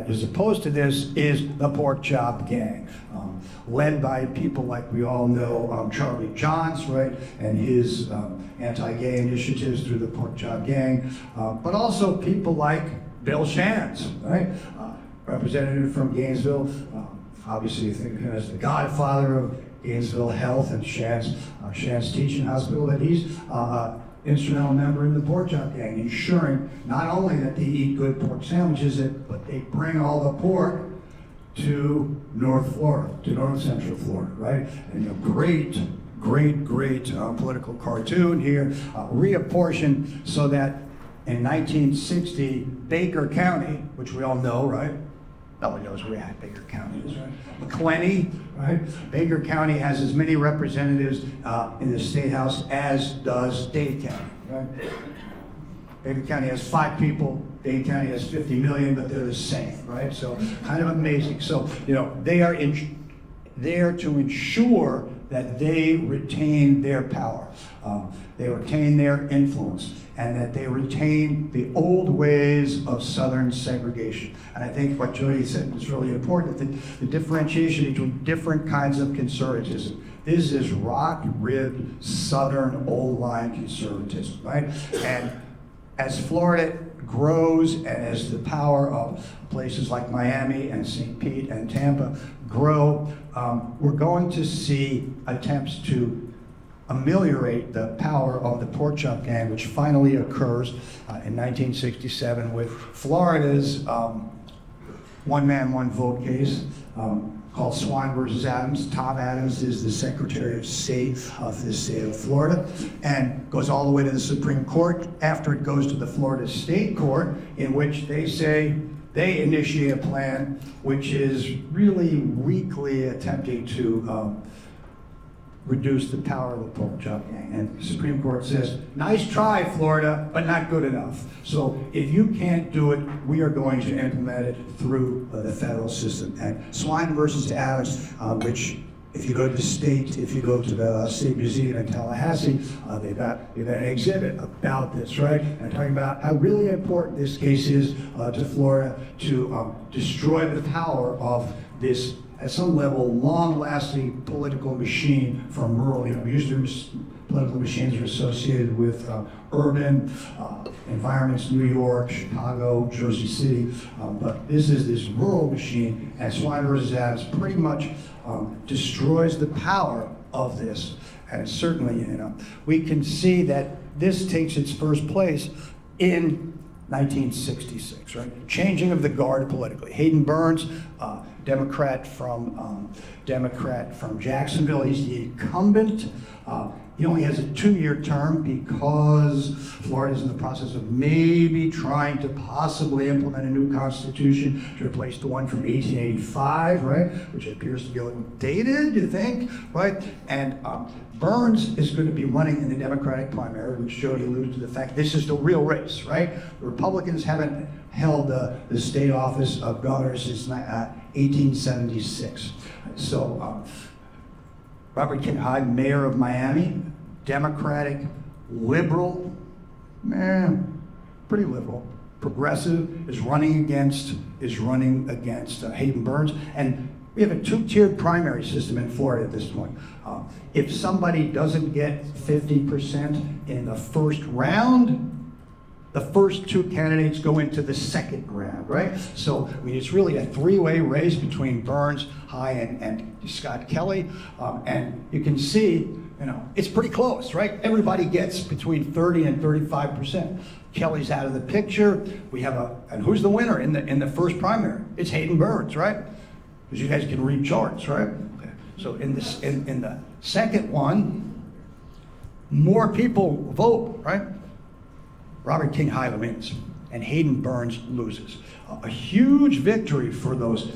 is opposed to this is the Pork Chop Gang, led by people like we all know, Charlie Johns, right, and his anti-gay initiatives through the Pork Chop Gang, but also people like Bill Shands, right, representative from Gainesville, obviously you think of him as the godfather of Gainesville Health and Shands Teaching Hospital, that he's instrumental member in the Pork Chop Gang, ensuring not only that they eat good pork sandwiches, but they bring all the pork to North Florida, to North Central Florida, right? And a great political cartoon here, reapportioned so that in 1960, Baker County, which we all know, right? Nobody knows where Baker County is, right? McClenny, right? Baker County has as many representatives in the State House as does Dade County, right? Baker County has 5 people, Dade County has 50 million, but they're the same, right? So kind of amazing. So, they are there to ensure that they retain their power, they retain their influence, and that they retain the old ways of Southern segregation. And I think what Jody said was really important, the differentiation between different kinds of conservatism. This is rock-ribbed Southern old-line conservatism, right? And as Florida grows and as the power of places like Miami and St. Pete and Tampa grow, we're going to see attempts to ameliorate the power of the Pork Chop Gang, which finally occurs in 1967 with Florida's one man, one vote case, called Swan versus Adams. Tom Adams is the Secretary of State of the state of Florida, and goes all the way to the Supreme Court. After it goes to the Florida State Court, in which they say they initiate a plan which is really weakly attempting to reduce the power of the pork chop gang. And the Supreme Court says, nice try, Florida, but not good enough. So if you can't do it, we are going to implement it through the federal system. And Swine versus Adams, which if you go to the state, if you go to the State Museum in Tallahassee, they've got an exhibit about this, right? And talking about how really important this case is to Florida to destroy the power of this, at some level, long-lasting political machine from rural. Political machines are associated with urban environments, New York, Chicago, Jersey City, but this is this rural machine, and Swine versus Adams pretty much destroys the power of this. And certainly, we can see that this takes its first place in 1966, right? Changing of the guard politically. Hayden Burns, Democrat from Jacksonville, he's the incumbent. He only has a 2-year term because Florida's in the process of maybe trying to possibly implement a new constitution to replace the one from 1885, right? Which appears to be a little dated, you think, right? And Burns is going to be running in the Democratic primary, which Jody alluded to the fact this is the real race, right? The Republicans haven't held the state office of governor since 1876. So Robert King Hyde, mayor of Miami, Democratic, liberal, pretty liberal, progressive, is running against Hayden Burns. And we have a 2-tiered primary system in Florida at this point. If somebody doesn't get 50% in the first round, the first 2 candidates go into the second round, right? So it's really a 3-way race between Burns, Hyde, and Scott Kelly. And you can see, it's pretty close, right? Everybody gets between 30 and 35%. Kelly's out of the picture. We have and who's the winner in the first primary? It's Hayden Burns, right? Because you guys can read charts, right? Okay. So in the second one, more people vote, right? Robert King Hyde wins, and Hayden Burns loses. A huge victory for those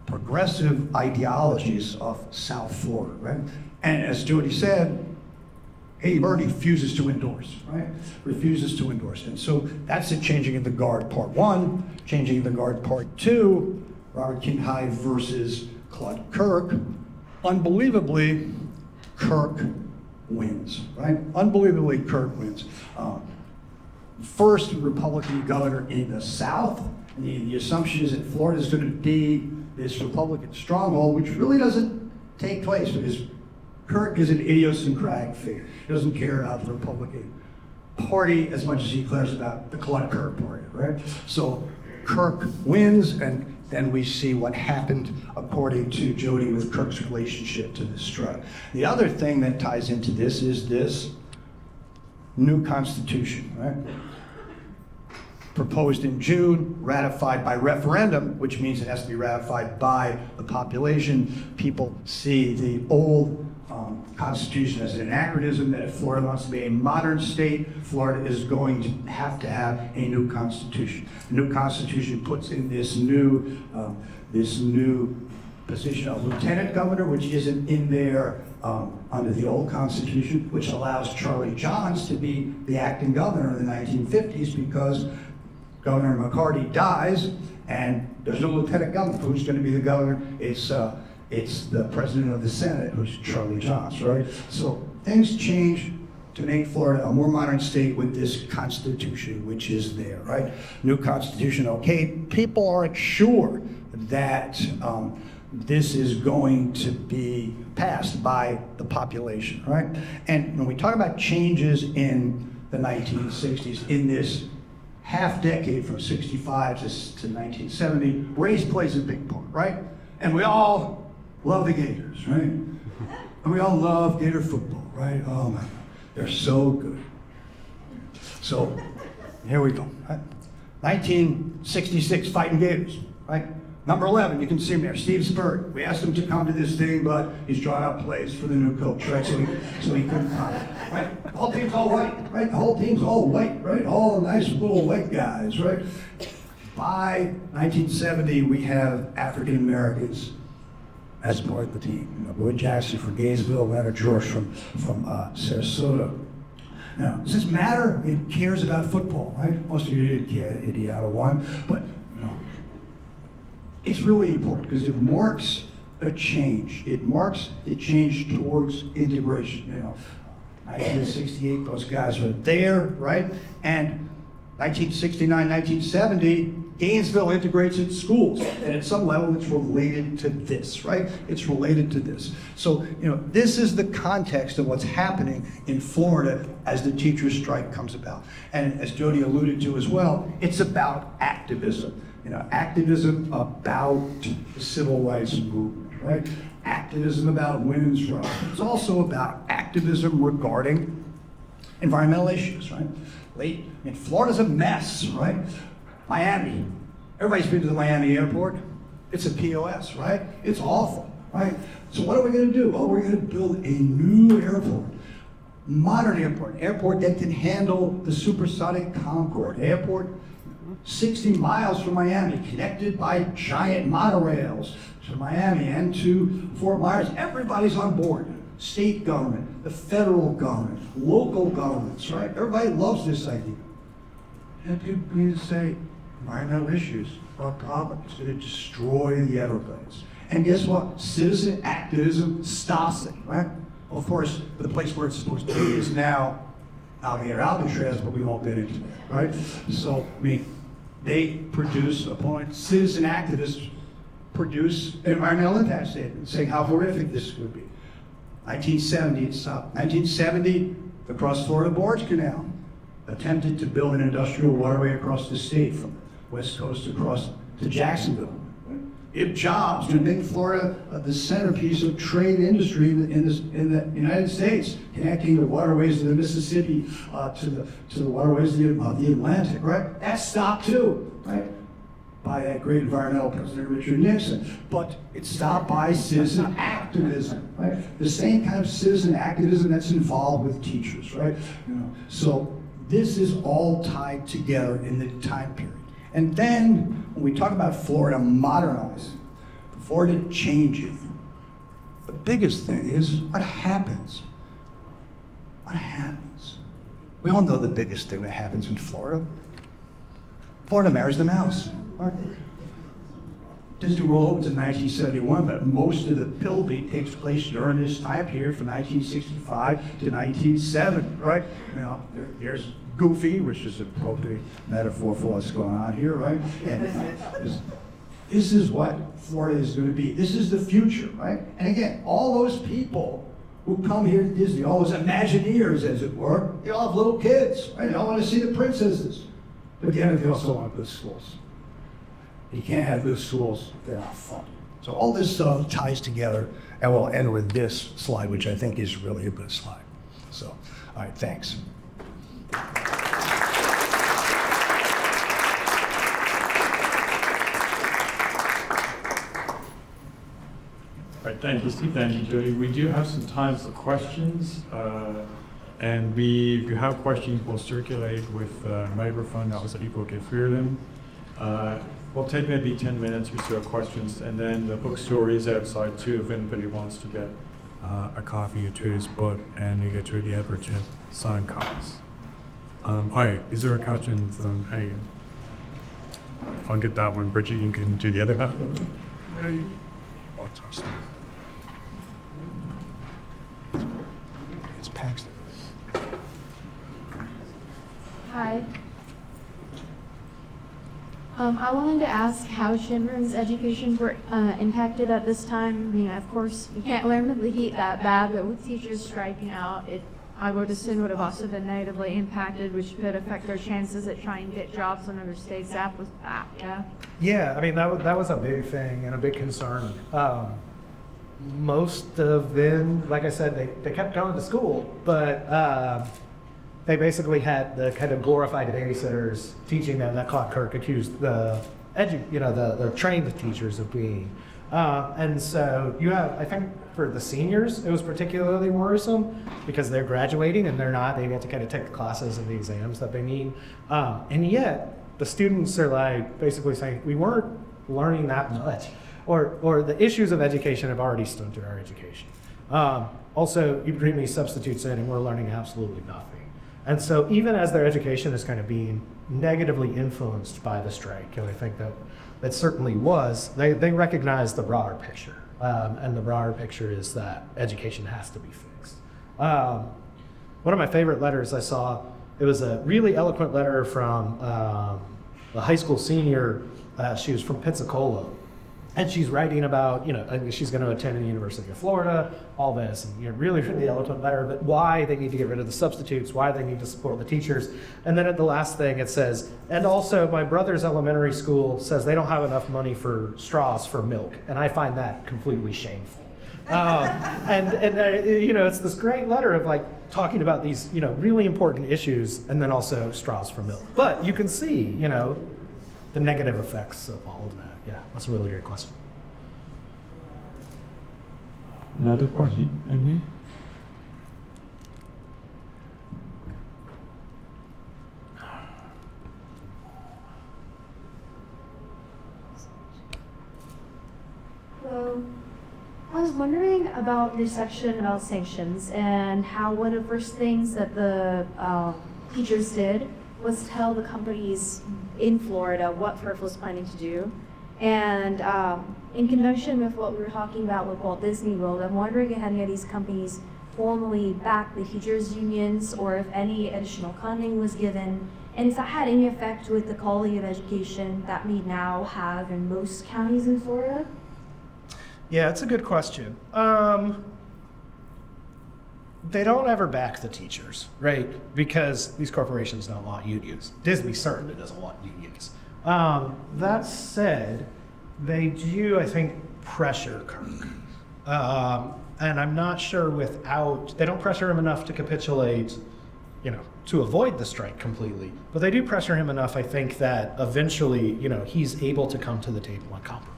progressive ideologies of South Florida, right? And as Jody said, Hayden Burns refuses to endorse, right? Refuses to endorse. And so that's the changing of the guard part 1, changing of the guard part 2, Robert King Hyde versus Claude Kirk. Unbelievably, Kirk wins, right? Unbelievably, Kirk wins. First Republican governor in the South. And the assumption is that Florida is going to be this Republican stronghold, which really doesn't take place because Kirk is an idiosyncratic figure. He doesn't care about the Republican Party as much as he cares about the Claude Kirk Party, right? So Kirk wins, and then we see what happened according to Jody with Kirk's relationship to this drug. The other thing that ties into this is this new constitution, right? Proposed in June, ratified by referendum, which means it has to be ratified by the population. People see the old Constitution as an anachronism, that if Florida wants to be a modern state, Florida is going to have a new Constitution. The new Constitution puts in this new position of lieutenant governor, which isn't in there under the old Constitution, which allows Charlie Johns to be the acting governor in the 1950s because Governor McCarty dies, and there's no lieutenant governor. Who's going to be the governor? It's the president of the Senate, who's Charlie Johns, right? So things change to make Florida a more modern state with this Constitution, which is there, right? New Constitution, okay. People aren't sure that this is going to be passed by the population, right? And when we talk about changes in the 1960s, in this half decade from 65 to 1970, race plays a big part, right? And we all love the Gators, right? And we all love Gator football, right? Oh my God, they're so good. So here we go, right? 1966, Fighting Gators, right? Number 11, you can see him there, Steve Spurrier. We asked him to come to this thing, but he's drawing up plays for the new coach, right? So he couldn't come, right? The whole team's all white, right? The whole team's all white, right? All nice little white guys, right? By 1970, we have African Americans as part of the team. Boyd Jackson from Gainesville, Leonard George from Sarasota. Now, does this matter? It cares about football, right? Most of you didn't care, Indiana won, but it's really important because it marks a change. It marks the change towards integration. 1968, those guys were there, right? And 1969, 1970, Gainesville integrates its schools, and at some level it's related to this, right? It's related to this. So, this is the context of what's happening in Florida as the teachers' strike comes about. And as Jody alluded to as well, it's about activism. Activism about the civil rights movement, right? Activism about women's rights. It's also about activism regarding environmental issues, right? Florida's a mess, right? Miami, everybody's been to the Miami airport. It's a POS, right? It's awful, right? So what are we going to do? Well, we're going to build a new airport, modern airport that can handle the supersonic Concorde, airport 60 miles from Miami, connected by giant monorails to Miami and to Fort Myers. Everybody's on board. State government, the federal government, local governments, right? Everybody loves this idea. And people say, environmental issues are a problem. It's going to destroy the Everglades. And guess what? Citizen activism stops it, right? Well, of course, the place where it's supposed to be is now Alligator Alcatraz, but we won't get into that, right? So, they produce a point, citizen activists produce an environmental impact statement saying how horrific this could be. 1970, it stopped. 1970, the Cross Florida Barge Canal attempted to build an industrial waterway across the state from West Coast across to Jacksonville. It jobs to make Florida the centerpiece of trade industry in the United States, connecting the waterways of the Mississippi to the waterways of the Atlantic, right? That stopped too, right? By that great environmental President Richard Nixon. But it stopped by citizen activism, right? The same kind of citizen activism that's involved with teachers, right? So this is all tied together in the time period. And then, when we talk about Florida modernizing, Florida changing, the biggest thing is what happens. What happens? We all know the biggest thing that happens in Florida. Florida marries the mouse. Disney World opens in 1971, but most of the building takes place during this time period from 1965 to 1970, right? There's Goofy, which is an appropriate metaphor for what's going on here, right? And this is what Florida is going to be. This is the future, right? And again, all those people who come here to Disney, all those Imagineers, as it were, they all have little kids, right? They all want to see the princesses. But at the end, they also want good schools. You can't have good schools that are fun. So all this stuff ties together, and we'll end with this slide, which I think is really a good slide. So, all right, thanks. All right, thank you, Steve. Thank you, Jody. We do have some time for questions, and if you have questions, we'll circulate with a microphone now so people can hear them. We'll take maybe 10 minutes or so of questions, and then the bookstore is outside too if anybody wants to get a copy of Jody's book, and you get Jody Edwards signed copies. All right, is there a question from, hey, I'll get that one. Bridget, you can do the other half. Oh, toss it. It's Paxton. Hi. I wanted to ask how children's education were impacted at this time. Of course, you can't learn with the heat that bad, but with teachers striking out, I would assume would have also been negatively impacted, which could affect their chances at trying to get jobs when other states app was back. Yeah, that was a big thing and a big concern. Most of them, like I said, they kept going to school, but they basically had the kind of glorified babysitters teaching them that Clark Kirk accused the the trained teachers of being. And so you have, I think for the seniors, it was particularly worrisome because they're graduating and they get to kind of take the classes and the exams that they need. And yet the students are like basically saying, we weren't learning that much, or the issues of education have already stunted our education. Also, you bring these substitutes in and we're learning absolutely nothing. And so even as their education is kind of being negatively influenced by the strike, and I think that it certainly was, they recognize the broader picture. And the broader picture is that education has to be fixed. One of my favorite letters I saw, it was a really eloquent letter from a high school senior. She was from Pensacola. And she's writing about, she's going to attend the University of Florida, all this, and really the eloquent letter, but why they need to get rid of the substitutes, why they need to support the teachers. And then at the last thing it says, and also my brother's elementary school says they don't have enough money for straws for milk, and I find that completely shameful. It's this great letter of like talking about these, really important issues, and then also straws for milk. But you can see, the negative effects of all of that. Yeah, that's a really great question. Another question? Mm-hmm. Hello. I was wondering about this section about sanctions and how one of the first things that the teachers did was tell the companies in Florida what FERF was planning to do. And in conjunction with what we were talking about with Walt Disney World, I'm wondering if any of these companies formally backed the teachers' unions or if any additional funding was given, and if that had any effect with the quality of education that we now have in most counties in Florida. Yeah, it's a good question. They don't ever back the teachers, right? Because these corporations don't want unions. Disney certainly doesn't want unions. That said, they do, I think, pressure Kirk. And I'm not sure they don't pressure him enough to capitulate, to avoid the strike completely. But they do pressure him enough, I think, that eventually, he's able to come to the table and compromise.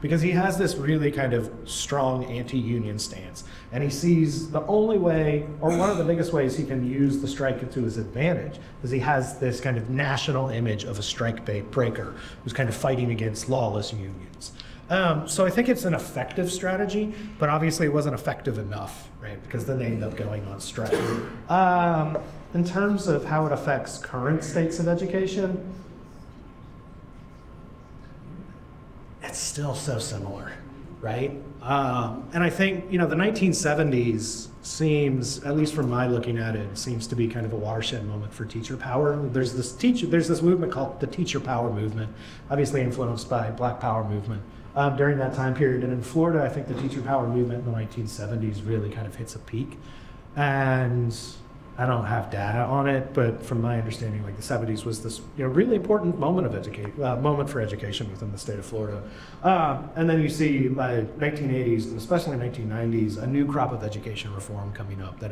Because he has this really kind of strong anti-union stance. And he sees the only way, or one of the biggest ways he can use the strike to his advantage, is he has this kind of national image of a strike breaker who's kind of fighting against lawless unions. So I think it's an effective strategy, but obviously it wasn't effective enough, right? Because then they end up going on strike. In terms of how it affects current states of education, it's still so similar, right? And I think, the 1970s seems, at least from my looking at it, seems to be kind of a watershed moment for teacher power. There's this movement called the teacher power movement, obviously influenced by Black Power movement during that time period. And in Florida, I think the teacher power movement in the 1970s really kind of hits a peak. And I don't have data on it, but from my understanding, like the 70s was this really important moment moment for education within the state of Florida. And then you see by 1980s, and especially 1990s, a new crop of education reform coming up that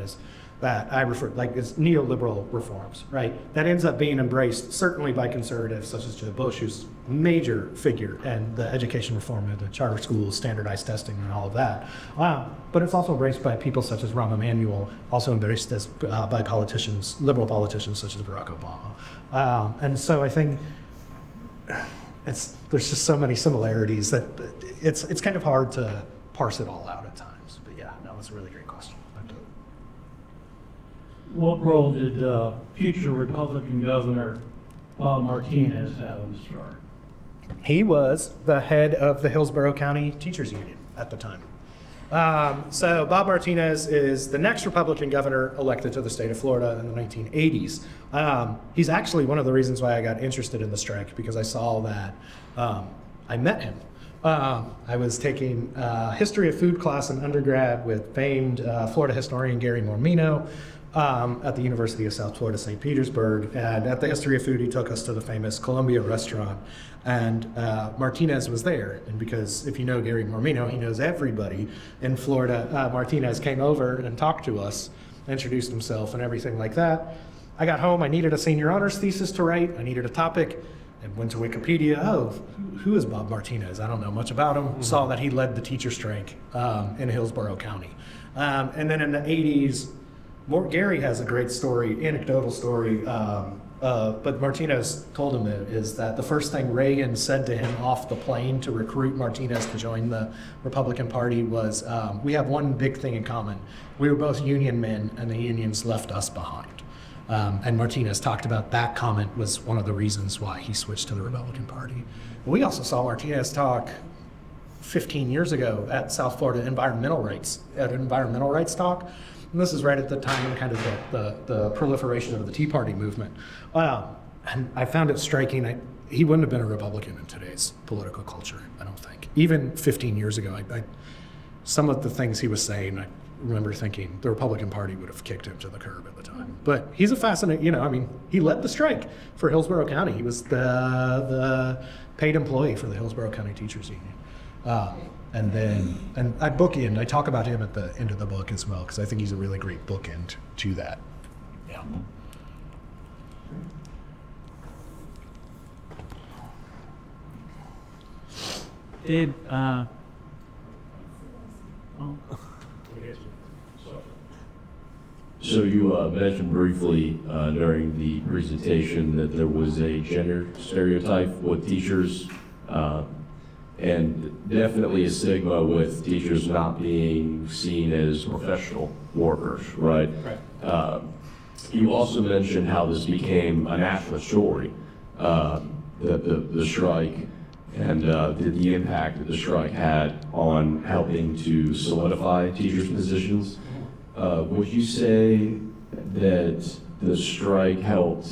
I refer as neoliberal reforms, right? That ends up being embraced certainly by conservatives such as Jody Noll, who's a major figure in the education reform of the charter schools, standardized testing, and all of that. But it's also embraced by people such as Rahm Emanuel, also embraced by politicians, liberal politicians such as Barack Obama. And so I think there's just so many similarities that it's kind of hard to parse it all out at times. But yeah, no, it's a really great question. What role did future Republican Governor Bob Martinez have in the strike? He was the head of the Hillsborough County Teachers Union at the time. So Bob Martinez is the next Republican governor elected to the state of Florida in the 1980s. He's actually one of the reasons why I got interested in the strike, because I saw that I met him. I was taking history of food class in undergrad with famed Florida historian Gary Mormino at the University of South Florida, St. Petersburg. And at the history of food, he took us to the famous Columbia restaurant. And Martinez was there. And because if you know Gary Mormino, he knows everybody in Florida. Martinez came over and talked to us, introduced himself and everything like that. I got home, I needed a senior honors thesis to write, I needed a topic, and went to Wikipedia. Oh, who is Bob Martinez? I don't know much about him. Saw that he led the teacher strike in Hillsborough County. And then in the 80s, Gary has a great story, anecdotal story, but Martinez told him is that the first thing Reagan said to him off the plane to recruit Martinez to join the Republican Party was, we have one big thing in common. We were both union men, and the unions left us behind. And Martinez talked about that comment was one of the reasons why he switched to the Republican Party. We also saw Martinez talk 15 years ago at South Florida environmental rights talk. And this is right at the time of kind of the proliferation of the Tea Party movement. And I found it striking. He wouldn't have been a Republican in today's political culture, I don't think. Even 15 years ago, some of the things he was saying, I remember thinking the Republican Party would have kicked him to the curb at the time. But he's a fascinating, he led the strike for Hillsborough County. He was the paid employee for the Hillsborough County Teachers Union. And I talk about him at the end of the book as well, because I think he's a really great bookend to that. Yeah. So you mentioned briefly during the presentation that there was a gender stereotype with teachers, and definitely a stigma with teachers not being seen as professional workers, right? Right. You also mentioned how this became a national story, the strike, and the impact that the strike had on helping to solidify teachers' positions. Would you say that the strike helped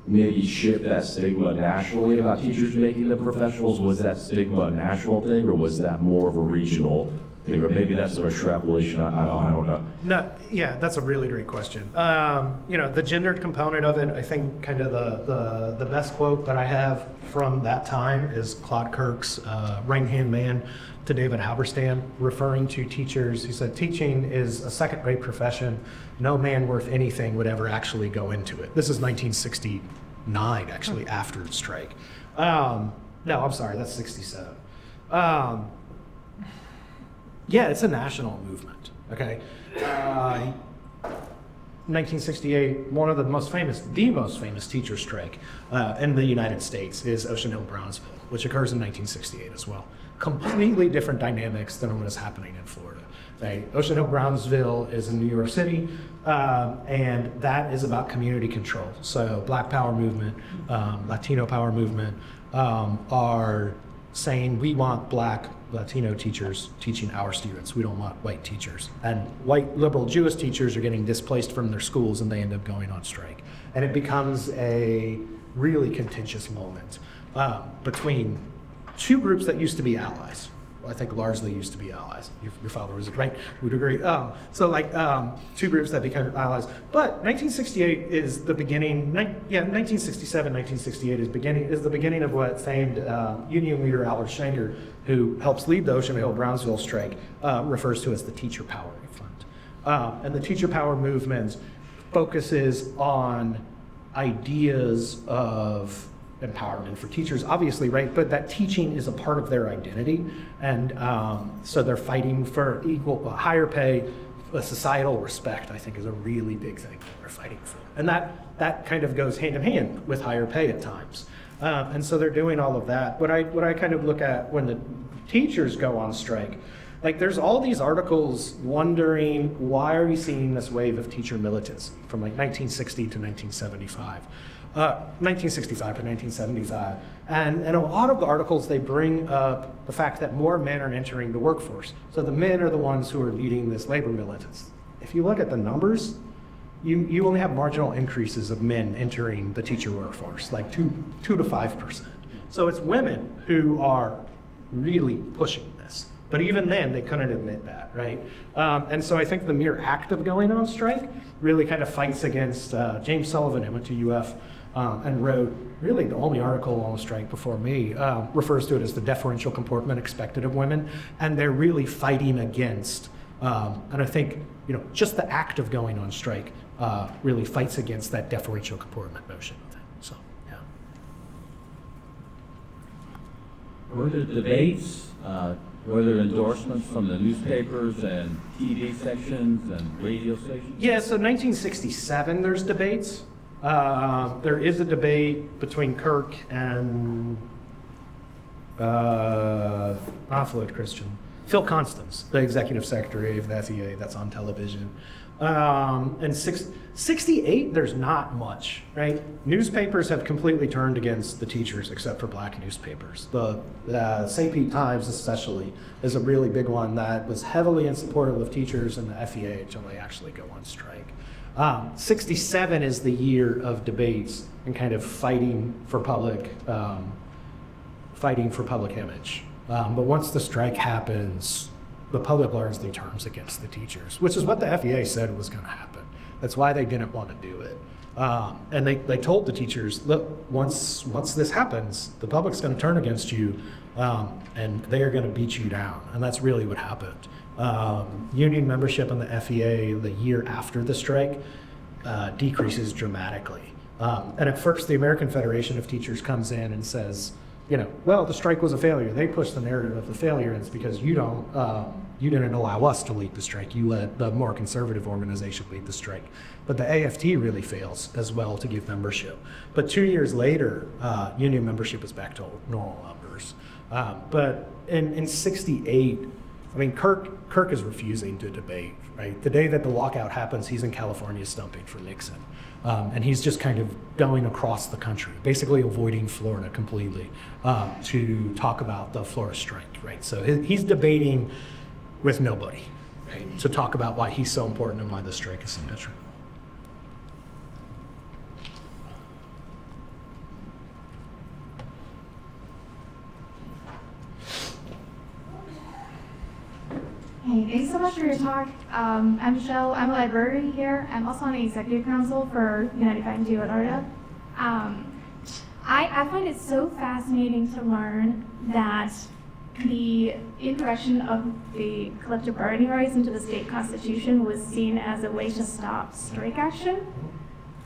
maybe shift that stigma nationally about teachers making them professionals? Was that stigma a national thing, or was that more of a regional thing? Or maybe that's an extrapolation, I don't know. No, yeah, that's a really great question. The gendered component of it, I think kind of the best quote that I have from that time is Claude Kirk's right-hand man to David Halberstam, referring to teachers. He said, teaching is a second-rate profession. No man worth anything would ever actually go into it. This is 1969, actually, after the strike. No, I'm sorry, that's 67. Yeah, it's a national movement, okay? 1968, one of the most famous teacher strike in the United States is Ocean Hill-Brownsville, which occurs in 1968 as well. Completely different dynamics than what is happening in Florida. Right? Ocean Hill-Brownsville is in New York City, and that is about community control. So Black Power movement, Latino Power movement are saying we want Black Latino teachers teaching our students. We don't want white teachers. And white liberal Jewish teachers are getting displaced from their schools, and they end up going on strike. And it becomes a really contentious moment between two groups that used to be allies. Well, I think largely used to be allies. Your father was right, would agree. Two groups that became allies. But 1968 is the beginning, 1967, 1968 is the beginning of what famed union leader Albert Schenker, who helps lead the Ocean Hill-Brownsville strike, refers to as the Teacher Power Movement. And the Teacher Power Movement focuses on ideas of empowerment for teachers, obviously, right? But that teaching is a part of their identity, and so they're fighting for higher pay, societal respect. I think is a really big thing that they're fighting for, and that kind of goes hand in hand with higher pay at times. And so they're doing all of that. What I kind of look at when the teachers go on strike, like there's all these articles wondering why are we seeing this wave of teacher militancy from like 1960 to 1975. 1965 to 1975. And a lot of the articles, they bring up the fact that more men are entering the workforce. So the men are the ones who are leading this labor militance. If you look at the numbers, you only have marginal increases of men entering the teacher workforce, like 2 to 5%. So it's women who are really pushing this. But even then, they couldn't admit that, right? And so I think the mere act of going on strike really kind of fights against, James Sullivan, who went to UF, and wrote really the only article on the strike before me, refers to it as the deferential comportment expected of women, and they're really fighting against, and I think, just the act of going on strike really fights against that deferential comportment notion of that, so. Were there debates? Were there endorsements from the newspapers and TV sections and radio stations? Yeah, so 1967, there's debates. There is a debate between Kirk and not Floyd Christian, Phil Constance, the executive secretary of the FEA, that's on television. And 68, there's not much, right? Newspapers have completely turned against the teachers except for black newspapers. The St. Pete Times especially is a really big one that was heavily in support of teachers and the FEA until they actually go on strike. 67 is the year of debates and kind of fighting for public image. But once the strike happens, the public largely turns against the teachers, which is what the FEA said was going to happen. That's why they didn't want to do it. And they told the teachers, look, once this happens, the public's going to turn against you, and they are going to beat you down. And that's really what happened. Union membership in the FEA the year after the strike decreases dramatically. And at first, the American Federation of Teachers comes in and says, well, the strike was a failure. They pushed the narrative of the failure, and it's because you didn't allow us to lead the strike. You let the more conservative organization lead the strike. But the AFT really fails as well to give membership. But 2 years later, union membership is back to normal numbers. But in 68, I mean, Kirk is refusing to debate, right? The day that the lockout happens, he's in California stumping for Nixon. And he's just kind of going across the country, basically avoiding Florida completely, to talk about the Florida strike, right? So he's debating with nobody, right? To talk about why he's so important and why the strike is significant. Hey, thanks so much for your talk. I'm Michelle. I'm a librarian here. I'm also on the executive council for United Fighting to Florida. I find it so fascinating to learn that the introduction of the collective bargaining rights into the state constitution was seen as a way to stop strike action.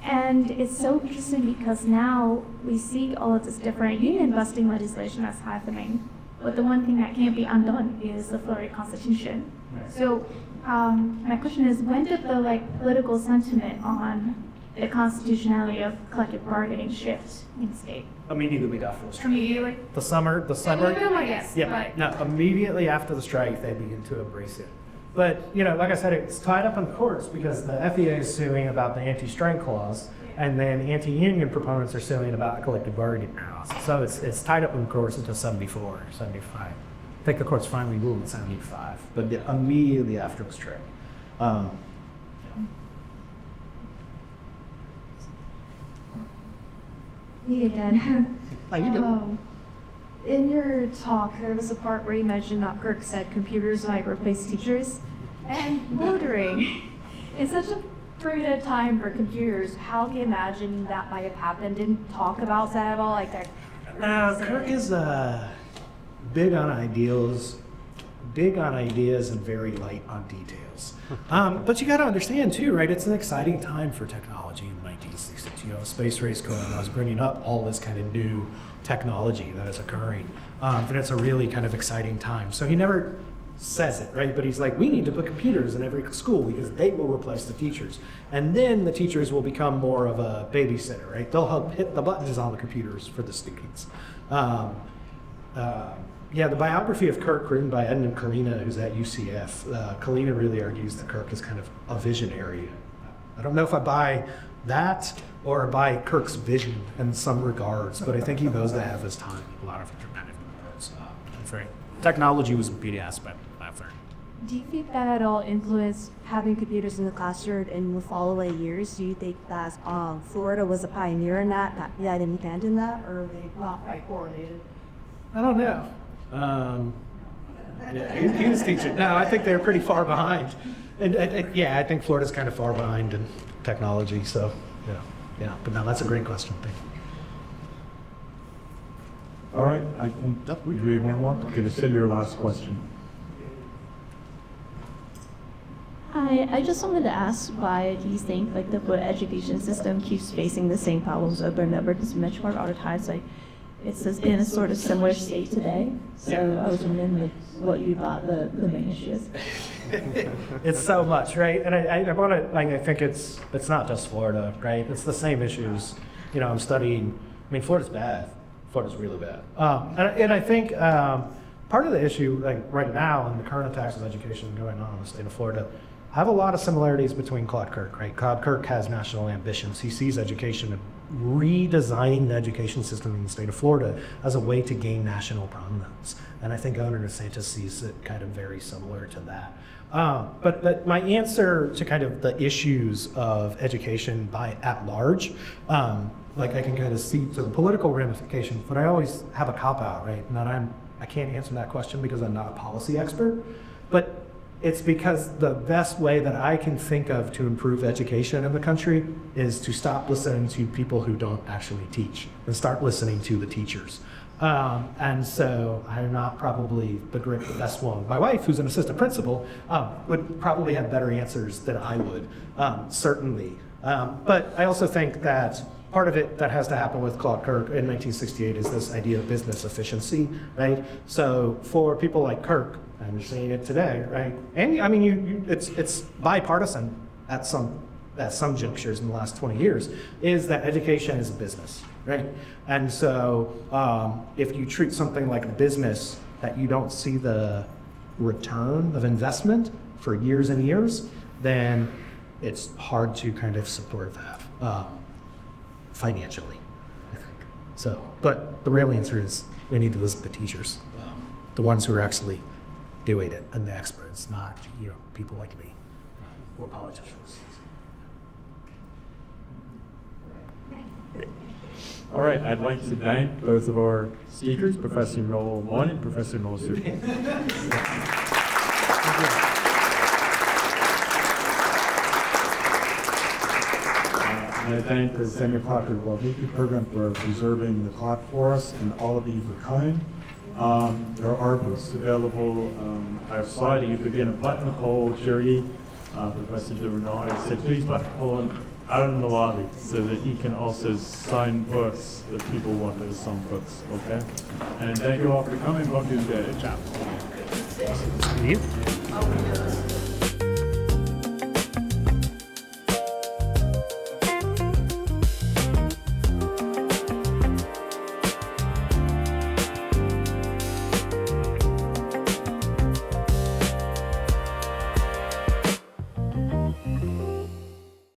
And it's so interesting because now we see all of this different union busting legislation that's happening. But the one thing that can't be undone is the Florida Constitution. So my question is, when did the political sentiment on the constitutionality of collective bargaining shift in the state? Immediately after the strike. Immediately? The summer. Yes. Yeah, But no, immediately after the strike, they begin to embrace it. But, like I said, it's tied up in the courts because the FEA is suing about the anti-strike clause, and then anti-union proponents are suing about collective bargaining clause. So it's tied up in the courts until 74, 75. I think the courts finally ruled in 75, but immediately after the strike. Me again. How you doing? In your talk, there was a part where you mentioned that Kirk said computers might replace teachers. And wondering, in such a period of time for computers, how can you imagine that might have happened? Didn't talk about that at all? Kirk is big on ideas and very light on details. But you got to understand too, right? It's an exciting time for technology in the 1960s. Space race going on. I was bringing up all this kind of new technology that is occurring. And it's a really kind of exciting time. So he never says it, right? But he's like, we need to put computers in every school because they will replace the teachers. And then the teachers will become more of a babysitter, right? They'll help hit the buttons on the computers for the students. The biography of Kirk, written by Edmund Kalina, who's at UCF, Kalina really argues that Kirk is kind of a visionary. I don't know if I buy that or buy Kirk's vision in some regards, but I think he knows to have his time in a lot of different regards. Technology was a big aspect of that. Do you think that at all influenced having computers in the classroom in the following years? Do you think that Florida was a pioneer in that didn't abandon that, or are they not quite correlated? I don't know. He was teaching. No, I think they're pretty far behind. And I think Florida's kind of far behind in technology. So, yeah. But no, that's a great question. Thank you. All right, I think we do one more. Okay, this is your last question. Hi, I just wanted to ask, why do you think the education system keeps facing the same problems over and over? Because much more all the times, it's in a sort of similar state today. So I was wondering what you thought the main issue is. It's so much, right? And I want to, like, I think it's not just Florida, right? It's the same issues. You know, I'm studying, I mean, Florida's bad. Florida's really bad. And I think part of the issue, like right now, in the current attacks of education going on in the state of Florida, have a lot of similarities between Claude Kirk, right? Claude Kirk has national ambitions. He sees education, redesigning the education system in the state of Florida as a way to gain national prominence. And I think Governor DeSantis sees it kind of very similar to that. But my answer to kind of the issues of education at large, like I can kind of see to the political ramifications, but I always have a cop-out, right? And that I can't answer that question because I'm not a policy expert, but it's because the best way that I can think of to improve education in the country is to stop listening to people who don't actually teach and start listening to the teachers. And so I'm not probably the best one. My wife, who's an assistant principal, would probably have better answers than I would, certainly. But I also think that part of it that has to happen with Claude Kirk in 1968 is this idea of business efficiency, right? So for people like Kirk, I'm saying it today, right? And I mean, it's bipartisan at some junctures in the last 20 years, is that education is a business, right? And so if you treat something like a business that you don't see the return of investment for years and years, then it's hard to kind of support that financially, I think. So, but the real answer is we need to listen to teachers, the ones who are actually doing it, and the experts, not people like me or politicians. All right, I'd like to thank both of our speakers, Professor Noll 1 and Professor Noll 2. And I thank the Samuel Proctor History Program for preserving the clock for us, and all of you for coming. There are books available. I have slide. You could get a buttonhole, Jody, Professor Jody Noll. I said, please buttonhole him out in the lobby so that he can also sign books that people want those signed books, okay? And thank you all for coming. Welcome to the chat. You?